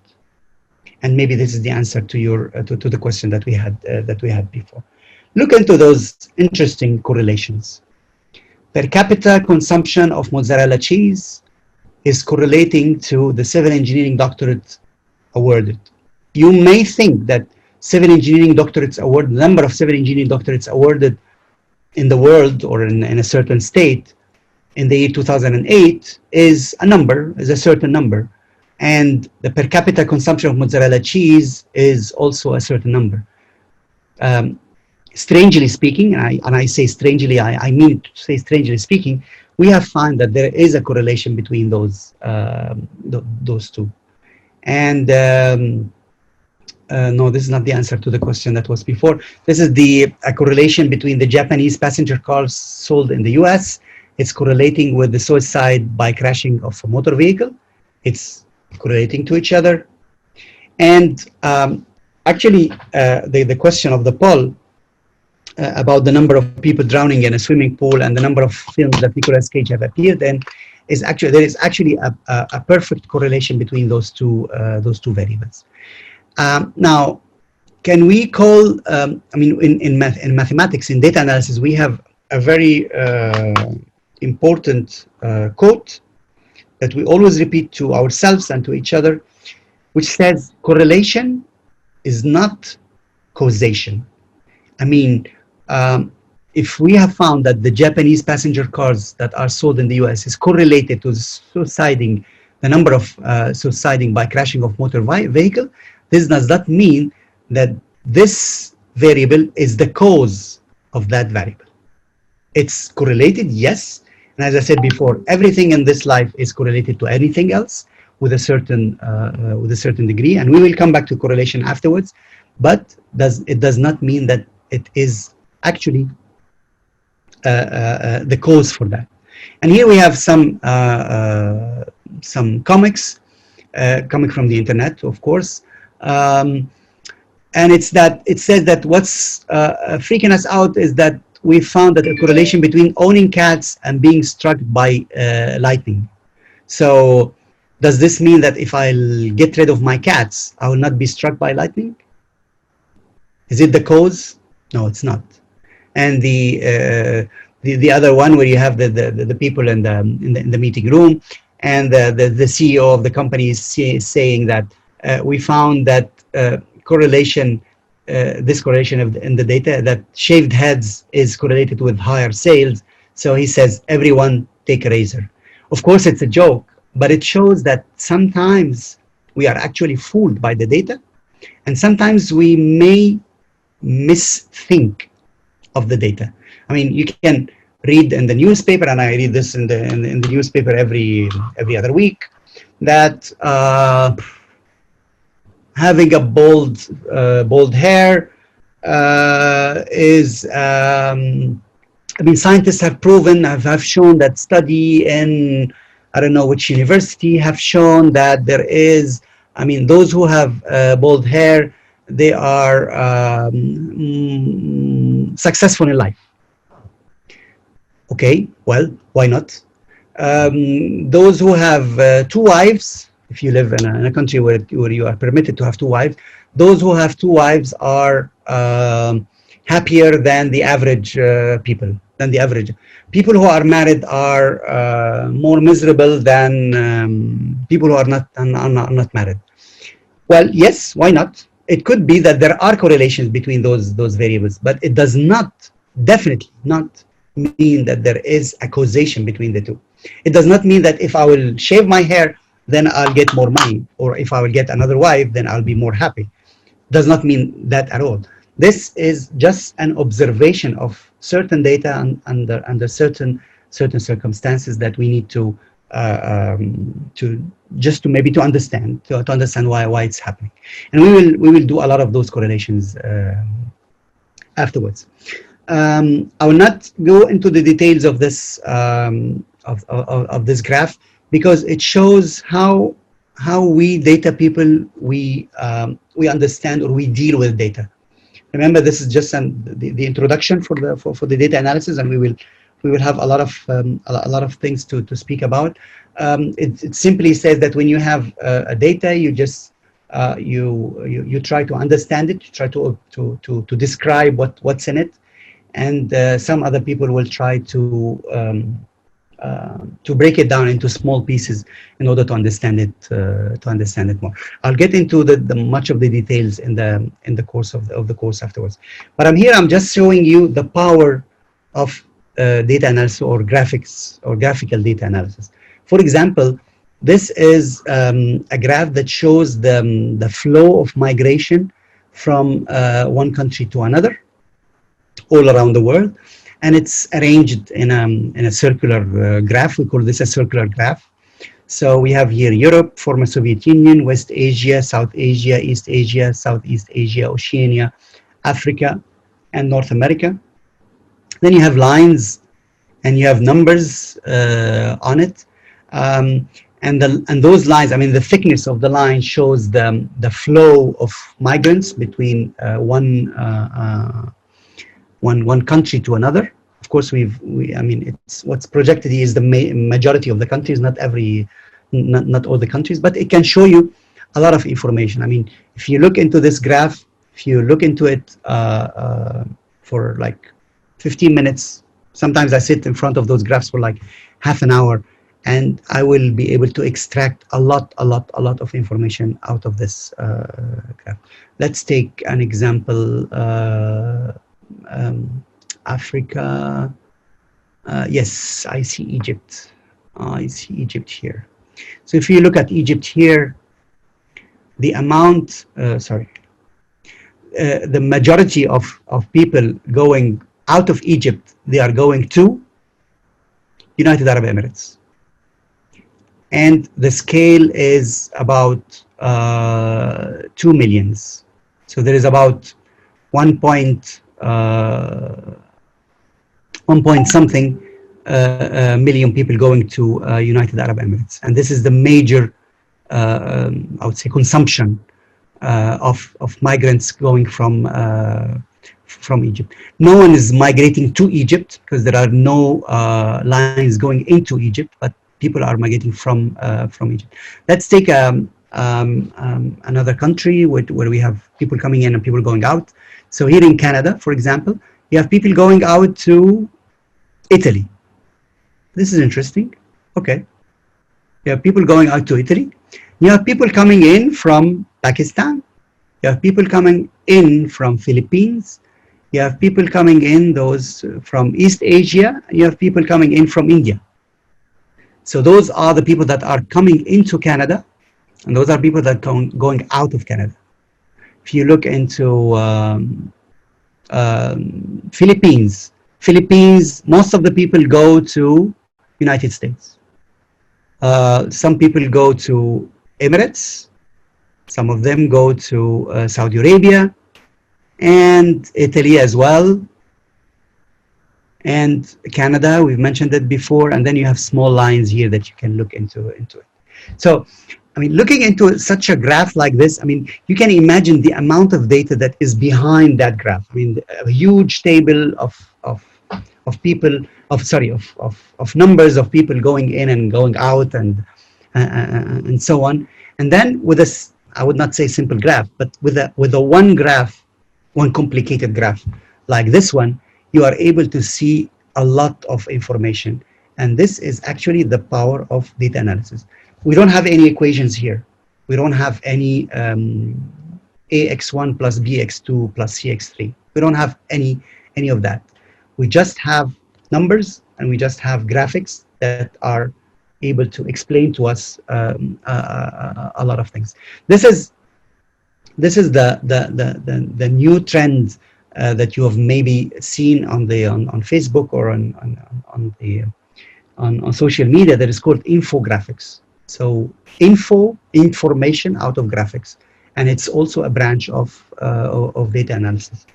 And maybe this is the answer to your to the question that we had before. Look into those interesting correlations. Per capita consumption of mozzarella cheese is correlating to the civil engineering doctorate awarded. You may think that civil engineering doctorates award, the number of civil engineering doctorates awarded in the world or in a certain state in the year 2008 is a certain number. And the per capita consumption of mozzarella cheese is also a certain number. Strangely speaking, and I say strangely, I mean to say strangely speaking, we have found that there is a correlation between those two. And no, this is not the answer to the question that was before. This is a correlation between the Japanese passenger cars sold in the US. It's correlating with the suicide by crashing of a motor vehicle. It's correlating to each other. And actually, the question of the poll about the number of people drowning in a swimming pool and the number of films that Nicolas Cage have appeared in is actually, there is actually a perfect correlation between those two variables. Now, can we call, I mean, in mathematics, in data analysis, we have a very important quote that we always repeat to ourselves and to each other, which says correlation is not causation. I mean, if we have found that the Japanese passenger cars that are sold in the US is correlated to the number of suiciding by crashing of motor vehicle, this does not mean that this variable is the cause of that variable. It's correlated, yes. And as I said before, everything in this life is correlated to anything else with a certain degree. And we will come back to correlation afterwards. But it does not mean that it is actually the cause for that. And here we have some comics coming from the internet, of course. And it says that what's freaking us out is that we found that a correlation between owning cats and being struck by lightning. So does this mean that if I'll get rid of my cats, I will not be struck by lightning? Is it the cause? No, it's not. And the other one where you have the people in the meeting room, and the CEO of the company is saying that we found that correlation, this correlation in the data, that shaved heads is correlated with higher sales. So he says, everyone take a razor. Of course, it's a joke, but it shows that sometimes we are actually fooled by the data, and sometimes we may misthink of the data. I mean, you can read in the newspaper, and I read this in the newspaper every other week, that having a bald hair is I mean, scientists have proven, have shown that study in, I don't know which university, have shown that there is, I mean, those who have bald hair, they are successful in life. Okay, well, why not? Those who have two wives, if you live in a country where you are permitted to have two wives, those who have two wives are happier than the average people. People who are married are more miserable than people who are not married. Well, yes, why not? It could be that there are correlations between those variables, but it does not, definitely not, mean that there is a causation between the two. It does not mean that if I will shave my hair, then I'll get more money, or if I will get another wife, then I'll be more happy. Does not mean that at all. This is just an observation of certain data under certain circumstances that we need to maybe to understand why it's happening, and we will do a lot of those correlations afterwards. I will not go into the details of this of this graph, because it shows how we data people we understand or we deal with data. Remember, this is just the introduction for the data analysis, and we will have a lot of things to speak about. It simply says that when you have a data, you just you try to understand it, you try to describe what's in it, and some other people will try to break it down into small pieces in order to understand it more. I'll get into the much of the details in the course of the course afterwards. But I'm just showing you the power of data analysis or graphics or graphical data analysis. For example, this is a graph that shows the flow of migration from one country to another all around the world, and it's arranged in a circular graph. We call this a circular graph. So we have here Europe, former Soviet Union, West Asia, South Asia, East Asia, Southeast Asia, Oceania, Africa, and North America. Then you have lines and you have numbers on it. And those lines, I mean, the thickness of the line shows the flow of migrants between one country to another. Of course, I mean, it's what's projected here is the majority of the countries, not all the countries, but it can show you a lot of information. I mean, if you look into this graph, if you look into it for like 15 minutes, sometimes I sit in front of those graphs for like half an hour, and I will be able to extract a lot of information out of this graph. Let's take an example. Africa. Yes, I see Egypt. I see Egypt here. So if you look at Egypt here, the amount, the majority of people going out of Egypt, they are going to United Arab Emirates. And the scale is about 2 millions. So there is about 1 point something million people going to United Arab Emirates, and this is the major I would say, consumption of migrants going from Egypt. No one is migrating to Egypt because there are no lines going into Egypt, but people are migrating from Egypt. Let's take another country where we have people coming in and people going out. So here in Canada, for example, you have people going out to Italy. This is interesting. Okay. You have people going out to Italy. You have people coming in from Pakistan. You have people coming in from Philippines. You have people coming in, those from East Asia. You have people coming in from India. So those are the people that are coming into Canada, and those are people that are going out of Canada. If you look into Philippines, most of the people go to United States. Some people go to Emirates. Some of them go to Saudi Arabia and Italy as well. And Canada, we've mentioned it before. And then you have small lines here that you can look into it. So, I mean, looking into such a graph like this, I mean, you can imagine the amount of data that is behind that graph. I mean, a huge table of people, of numbers of people going in and going out and so on. And then with this, I would not say simple graph, but with a one graph, one complicated graph like this one, you are able to see a lot of information. And this is actually the power of data analysis. We don't have any equations here. We don't have any ax1 plus bx2 plus cx3. We don't have any of that. We just have numbers and we just have graphics that are able to explain to us a lot of things. This is the new trend that you have maybe seen on Facebook or on social media, that is called infographics. So information out of graphics, and it's also a branch of data analysis.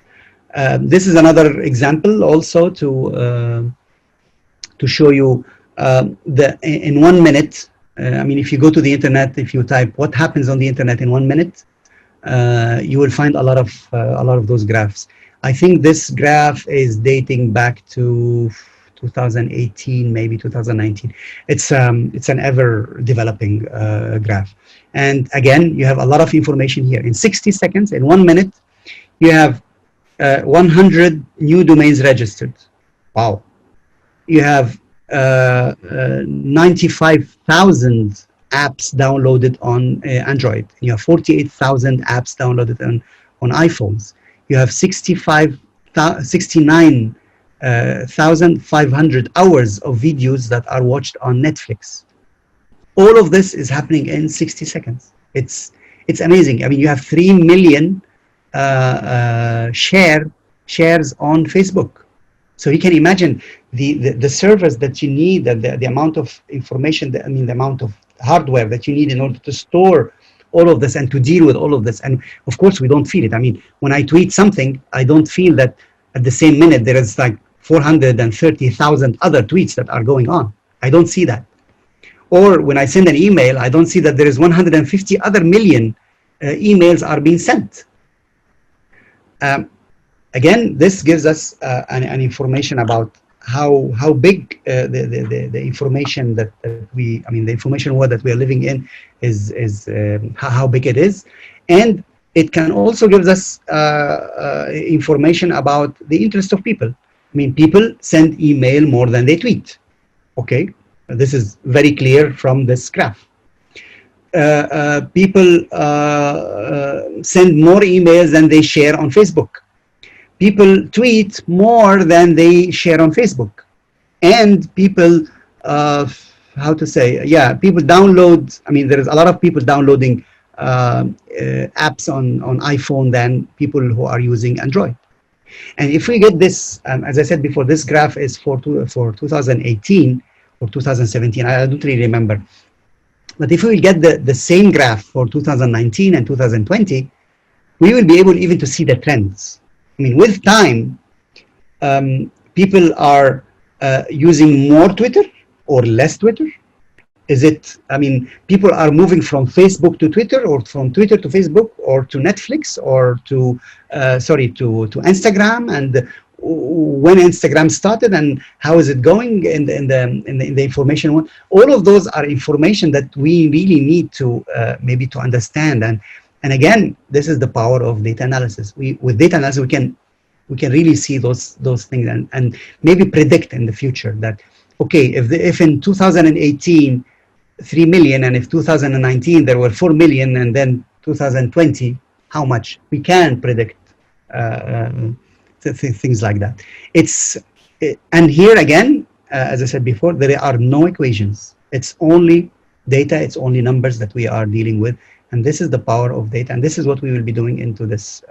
This is another example also to show you in 1 minute. I mean, if you go to the internet, if you type what happens on the internet in 1 minute, you will find a lot of those graphs. I think this graph is dating back to 2018, maybe 2019. It's an ever developing graph. And again, you have a lot of information here. In 60 seconds, in 1 minute, you have 100 new domains registered. Wow. You have 95,000 apps downloaded on Android. You have 48,000 apps downloaded on iPhones. You have 69,500 hours of videos that are watched on Netflix. All of this is happening in 60 seconds. It's amazing. I mean, you have 3 million shares on Facebook. So you can imagine the servers that you need, and the amount of information, the amount of hardware that you need in order to store all of this and to deal with all of this. And of course, we don't feel it. I mean, when I tweet something, I don't feel that at the same minute there is like 430,000 other tweets that are going on. I don't see that. Or when I send an email, I don't see that there is 150 other million emails are being sent. Again, this gives us an information about how big the information that the information world that we are living in is how big it is. And it can also give us information about the interest of people. I mean, people send email more than they tweet. Okay, this is very clear from this graph. People send more emails than they share on Facebook. People tweet more than they share on Facebook. And people, people download, I mean, there is a lot of people downloading apps on iPhone than people who are using Android. And if we get this, as I said before, this graph is for 2018 or 2017, I don't really remember. But if we get the same graph for 2019 and 2020, we will be able even to see the trends. I mean, with time, people are using more Twitter or less Twitter. Is it, I mean, people are moving from Facebook to Twitter, or from Twitter to Facebook, or to Netflix, or to, to Instagram, and when Instagram started, and how is it going in the information one. All of those are information that we really need to maybe to understand. And again, this is the power of data analysis. With data analysis, we can really see those things, and maybe predict in the future that, okay, if in 2018 3 million, and if 2019 there were 4 million, and then 2020 how much, we can predict uh, things like that. And here again, as I said before, there are no equations. It's only data, it's only numbers that we are dealing with, and this is the power of data, and this is what we will be doing into this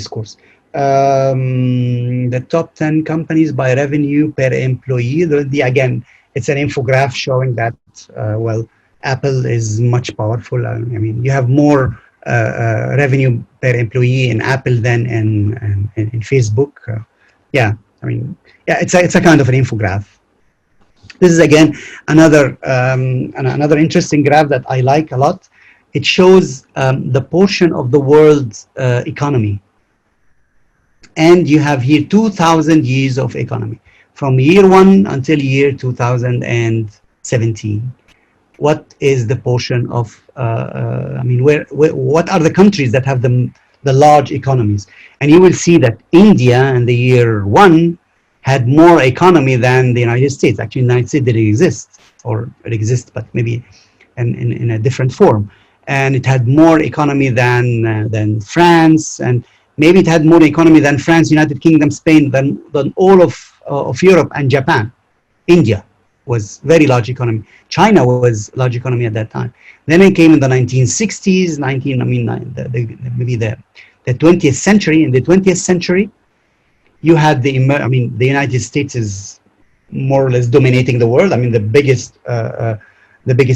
course. The top 10 companies by revenue per employee. Again, it's an infographic showing that, well, Apple is much powerful. I mean, you have more revenue per employee in Apple than in Facebook. Yeah, I mean, yeah, it's a kind of an infographic. This is again another interesting graph that I like a lot. It shows the portion of the world's economy. And you have here 2,000 years of economy, from year 1 until year 2017. What is the portion of, I mean, what are the countries that have the large economies? And you will see that India in the year 1 had more economy than the United States. Actually, the United States didn't exist, or it exists, but maybe in a different form. And it had more economy than France, and maybe it had more economy than France, United Kingdom, Spain, than all of Europe and Japan. India was very large economy. China was large economy at that time. Then it came in the 1960s, maybe the 20th century. In the 20th century, you had the United States is more or less dominating the world. I mean, the biggest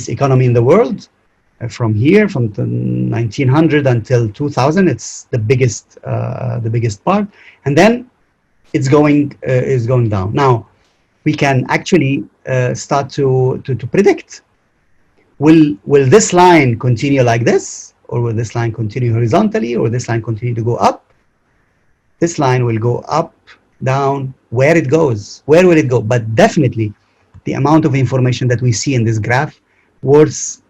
economy in the world. From 1900 until 2000, it's the biggest part, and then it's going down. Now we can actually start to predict. Will this line continue like this, or will this line continue horizontally, or this line continue to go up? This line will go up, down. Where it goes, where will it go? But definitely, the amount of information that we see in this graph worth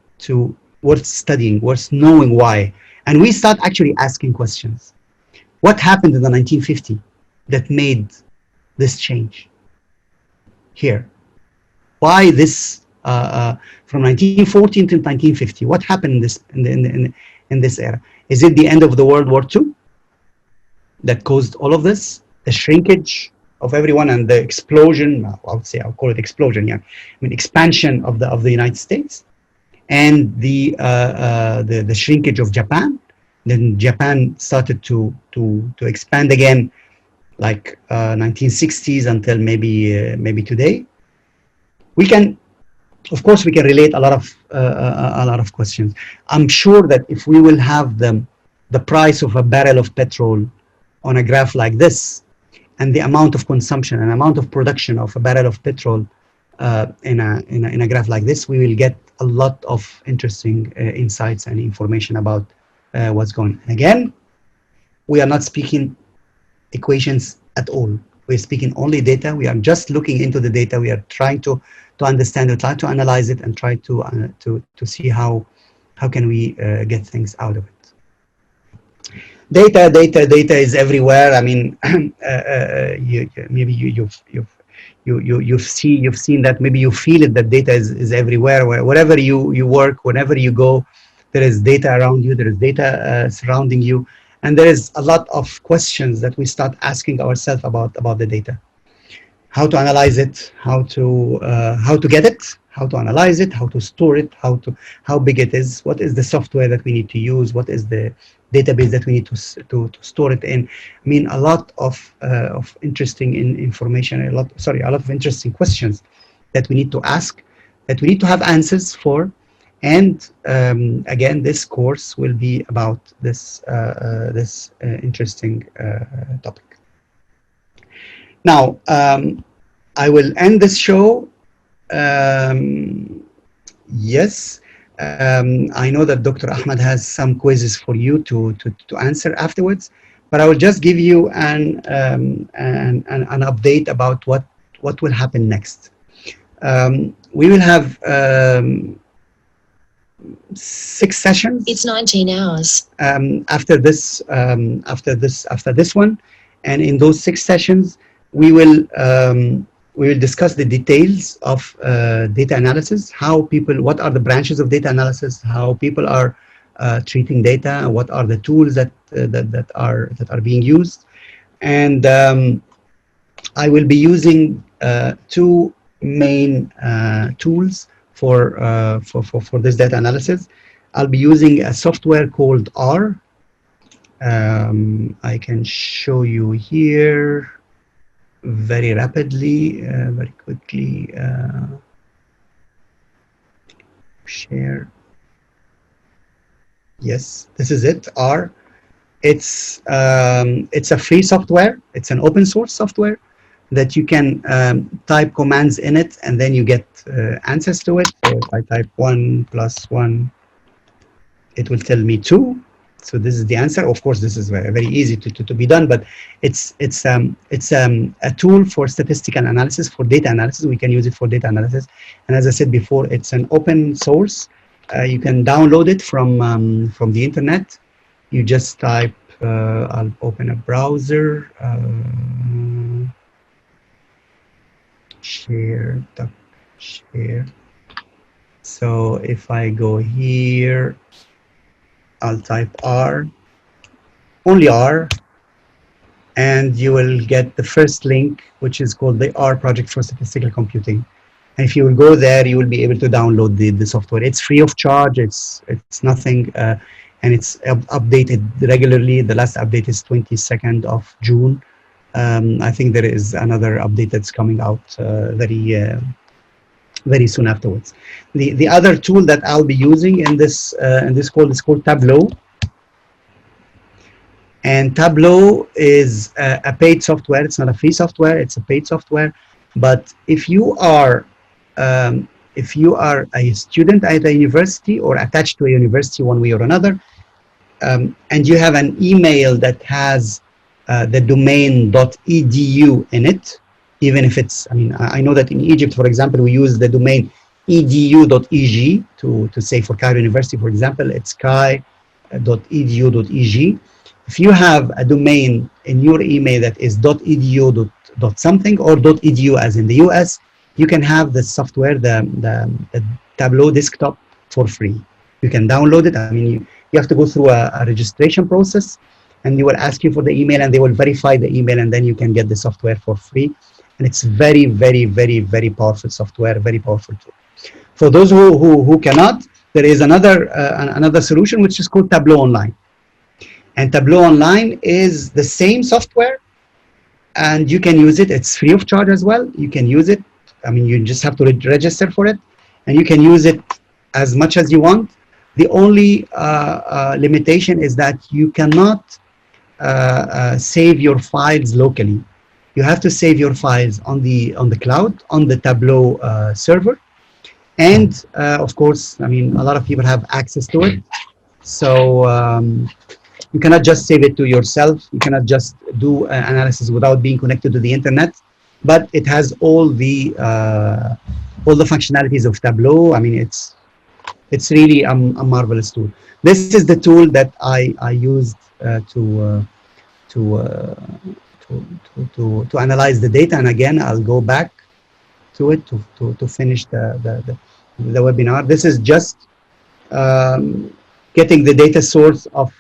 studying, worth knowing why. And we start actually asking questions. What happened in the 1950 that made this change here? Why this from 1914 to 1950? What happened in this era? Is it the end of the World War II that caused all of this? The shrinkage of everyone and the explosion, I'll call it explosion, yeah. I mean, expansion of the United States, and the shrinkage of Japan. Then Japan started to expand again, like 1960s until maybe today. Of course, we can relate a lot of questions. I'm sure that if we will have the price of a barrel of petrol on a graph like this, and the amount of consumption and amount of production of a barrel of petrol in a graph like this, we will get a lot of interesting insights and information about what's going on. Again, we are not speaking equations at all. We're speaking only data. We are just looking into the data. We are trying to understand it, try to analyze it, and try to see how can we get things out of it. Data is everywhere. I mean, maybe you've seen that. Maybe you feel it, that data is everywhere. Wherever you work, whenever you go, there is data around you. There is data surrounding you, and there is a lot of questions that we start asking ourselves about the data. How to analyze it, how to get it, how to analyze it, how to store it, how big it is, what is the software that we need to use, what is the database that we need to store it in. I mean, a lot of interesting information, a lot of interesting questions that we need to ask, that we need to have answers for. And again, this course will be about this interesting topic. Now, I will end this show Yes. I know that Dr. Ahmed has some quizzes for you to answer afterwards, but I will just give you an update about what will happen next. We will have 6 sessions. It's 19 hours. After this one, and in those 6 sessions, we will discuss the details of data analysis, how people, what are the branches of data analysis, how people are treating data, what are the tools that are being used, and I will be using 2 main tools for this data analysis. I'll be using a software called R. I can show you here very rapidly, very quickly. Share. Yes, this is it. R. It's a free software. It's an open source software that you can type commands in it, and then you get answers to it. So if I type 1 + 1, it will tell me 2. So this is the answer. Of course, this is very, very easy to be done, but it's a tool for statistical analysis, for data analysis. We can use it for data analysis, and as I said before, it's an open source. You can download it from the internet. You just type. I'll open a browser. Share. So if I go here, I'll type R, only R, and you will get the first link, which is called the R Project for Statistical Computing. And if you will go there, you will be able to download the software. It's free of charge. It's nothing, and it's updated regularly. The last update is 22nd of June. I think there is another update that's coming out very soon afterwards. The other tool that I'll be using in this call is called Tableau. And Tableau is a paid software. It's not a free software. It's a paid software. But if you are a student at a university or attached to a university one way or another, and you have an email that has the domain .edu in it, even if it's, I know that in Egypt, for example, we use the domain edu.eg to say for Cairo University, for example, it's kai.edu.eg. If you have a domain in your email that is .edu.something or .edu as in the US, you can have the software, the Tableau desktop for free. You can download it. You have to go through a registration process, and they will ask you for the email, and they will verify the email, and then you can get the software for free. And it's very, very, very, very powerful software, very powerful tool. For those who cannot, there is another solution, which is called Tableau Online. And Tableau Online is the same software, and you can use it. It's free of charge as well. You can use it. You just have to register for it, and you can use it as much as you want. The only limitation is that you cannot save your files locally. You have to save your files on the cloud, on the Tableau server. And of course, a lot of people have access to it. So you cannot just save it to yourself. You cannot just do analysis without being connected to the internet. But it has all the functionalities of Tableau. It's really a marvelous tool. This is the tool that I used to analyze the data. And again, I'll go back to it to finish the webinar. This is just getting the data source of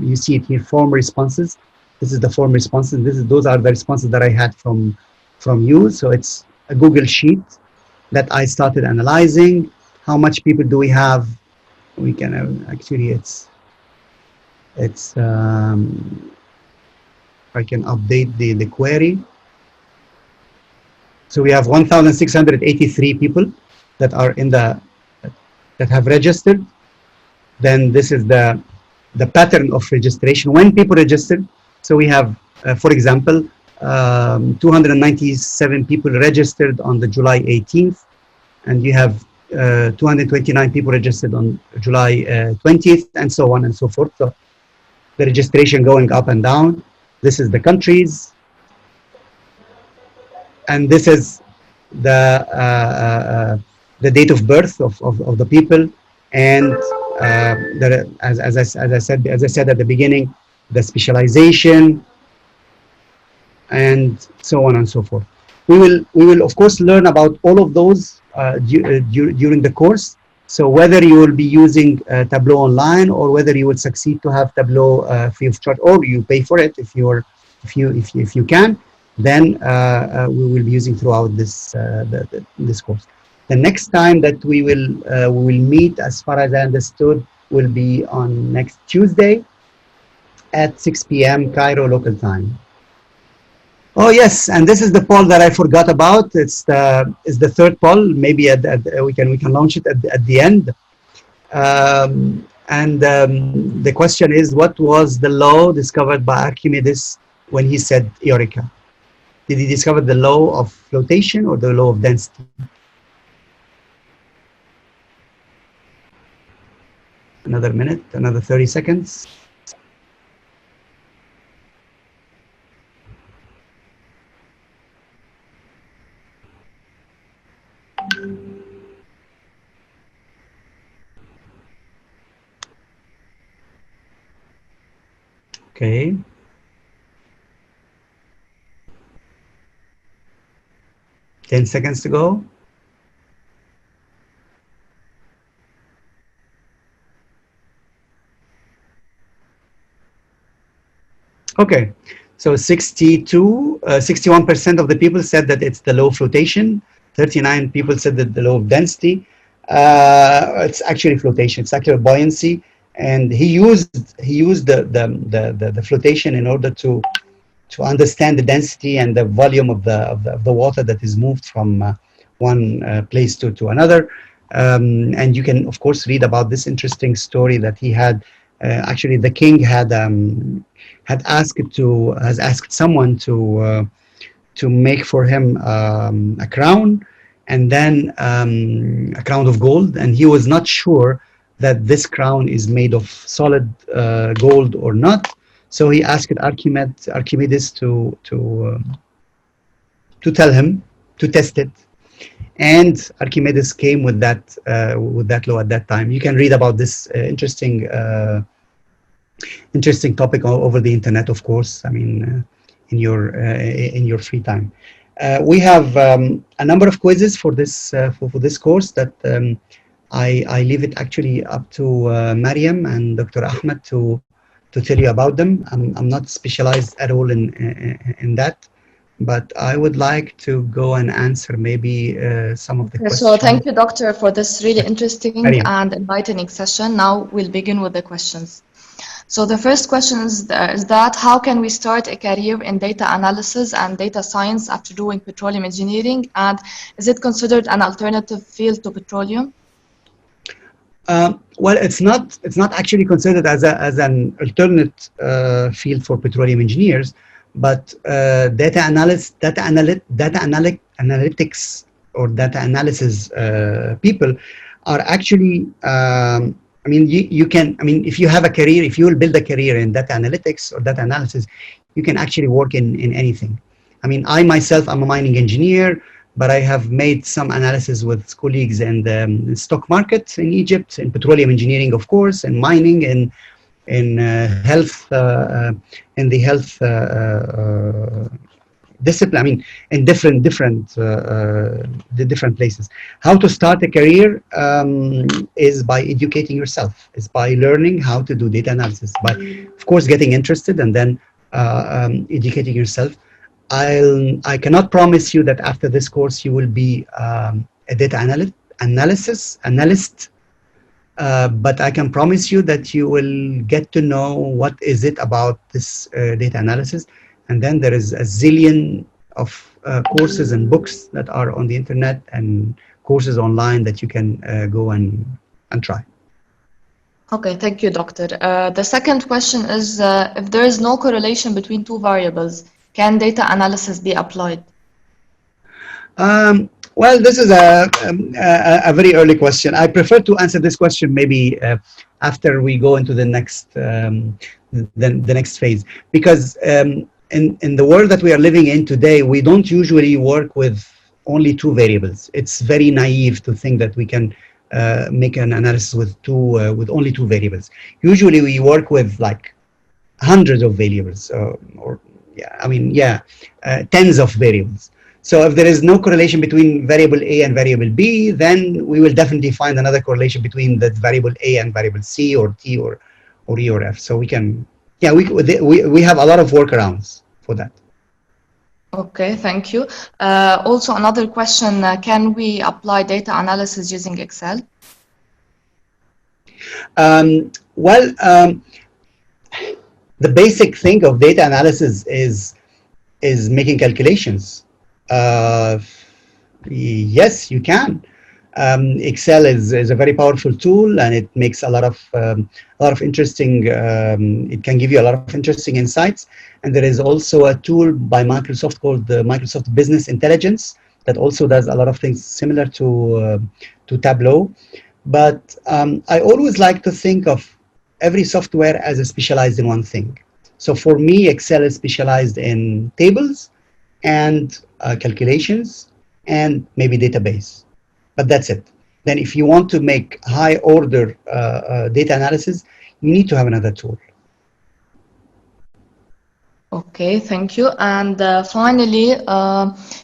you see it here, form responses. This is the form responses. Those are the responses that I had from you. So it's a Google sheet that I started analyzing. How much people do we have? We can actually I can update the query. So we have 1,683 people that are that have registered. Then this is the pattern of registration when people registered. So we have, for example, 297 people registered on the July 18th, and you have 229 people registered on July 20th, and so on and so forth. So the registration going up and down. This is the countries, and this is the date of birth of the people, and as I said at the beginning, the specialization, and so on and so forth. We will of course learn about all of those during the course. So whether you will be using Tableau online, or whether you will succeed to have Tableau free of charge, or you pay for it if you can, then we will be using throughout this course. The next time that we will meet, as far as I understood, will be on next Tuesday at 6 p.m. Cairo local time. Oh yes, and this is the poll that I forgot about. It's the third poll. Maybe we can launch it at the end. The question is, what was the law discovered by Archimedes when he said Eureka? Did he discover the law of flotation or the law of density? Another minute, another 30 seconds. Okay. Ten seconds to go. Okay, so 61% of the people said that it's the law of flotation. 39 people said that the law of density. It's actually flotation. It's actually buoyancy, and he used the flotation in order to understand the density and the volume of the water that is moved from one place to another. And you can of course read about this interesting story that he had. Actually, the king has asked someone to make for him a crown, and then a crown of gold, and he was not sure that this crown is made of solid gold or not. So he asked Archimedes to tell him to test it, and Archimedes came with that law at that time. You can read about this interesting topic over the internet, of course. I mean, in your free time. We have a number of quizzes for this course that I leave it actually up to Mariam and Dr. Ahmed to tell you about them. I'm not specialized at all in that, but I would like to go and answer maybe some of the questions. So thank you, Doctor, for this really interesting and enlightening session. Now we'll begin with the questions. So the first question is that how can we start a career in data analysis and data science after doing petroleum engineering, and is it considered an alternative field to petroleum? Well, it's not actually considered as an alternate field for petroleum engineers, but data analytics or data analysis people are actually. I mean, you can. I mean, if you have a career, if you will build a career in data analytics or data analysis, you can actually work in anything. I mean, I myself, I'm a mining engineer, but I have made some analysis with colleagues in the stock market in Egypt, in petroleum engineering, of course, and mining, in health, in the health discipline. I mean, in different places. How to start a career is by educating yourself. Is by learning how to do data analysis. By, of course, getting interested and then educating yourself. I cannot promise you that after this course you will be a data analyst, but I can promise you that you will get to know what is it about this data analysis, and then there is a zillion of courses and books that are on the internet and courses online that you can go and try. Okay, thank you, Doctor. The second question is, if there is no correlation between two variables, can data analysis be applied? Well, this is a very early question. I prefer to answer this question maybe after we go into the next the next phase, because in the world that we are living in today, we don't usually work with only two variables. It's very naive to think that we can make an analysis with only two variables. Usually, we work with like hundreds of variables, or yeah, I mean, yeah, tens of variables. So if there is no correlation between variable A and variable B, then we will definitely find another correlation between that variable A and variable C or T or E or F. So we can, yeah, we have a lot of workarounds for that. Okay, thank you. Also, another question, can we apply data analysis using Excel? Well, the basic thing of data analysis is making calculations. Yes, you can. Excel is a very powerful tool, and it makes a lot of interesting. It can give you a lot of interesting insights. And there is also a tool by Microsoft called the Microsoft Business Intelligence that also does a lot of things similar to Tableau. But I always like to think of every software as a specialized in one thing. So for me, Excel is specialized in tables and calculations and maybe database, but that's it. Then if you want to make high order data analysis, you need to have another tool. Okay, thank you. And finally,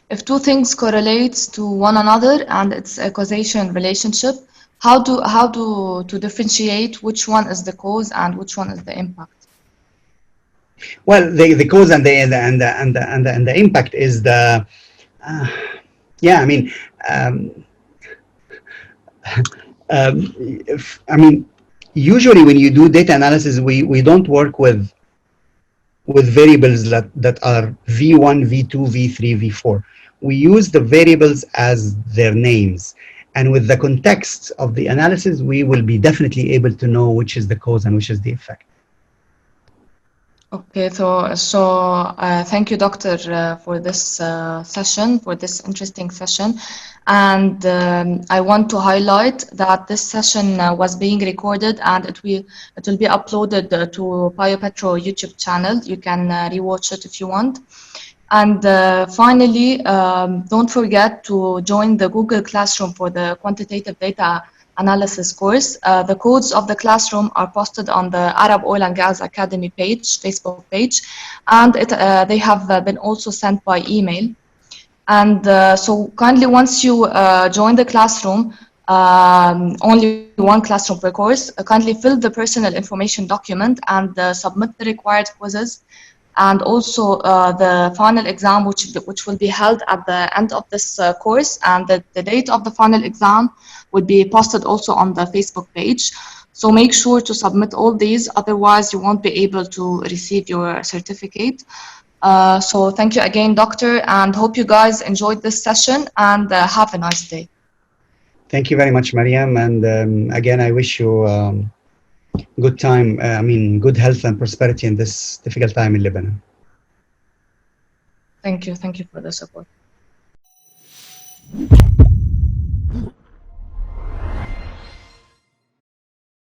if two things correlate to one another and it's a causation relationship, how to differentiate which one is the cause and which one is the impact? Well, the cause and the impact is the yeah. I mean, I mean, usually when you do data analysis, we don't work with variables that are V1, V2, V3, V4. We use the variables as their names. And with the context of the analysis, we will be definitely able to know which is the cause and which is the effect. Okay, thank you, Doctor, for this session, for this interesting session. And I want to highlight that this session was being recorded and it will be uploaded to BioPetro YouTube channel. You can rewatch it if you want. And finally, don't forget to join the Google Classroom for the quantitative data analysis course. The codes of the classroom are posted on the Arab Oil and Gas Academy page, Facebook page, and they have been also sent by email. And so kindly, once you join the classroom, only one classroom per course, kindly fill the personal information document and submit the required quizzes, and also the final exam, which will be held at the end of this course, and the date of the final exam would be posted also on the Facebook page. So make sure to submit all these, otherwise you won't be able to receive your certificate. So thank you again, Doctor, and hope you guys enjoyed this session, and have a nice day. Thank you very much, Mariam. And again, I wish you good time, I mean, good health and prosperity in this difficult time in Lebanon. Thank you for the support.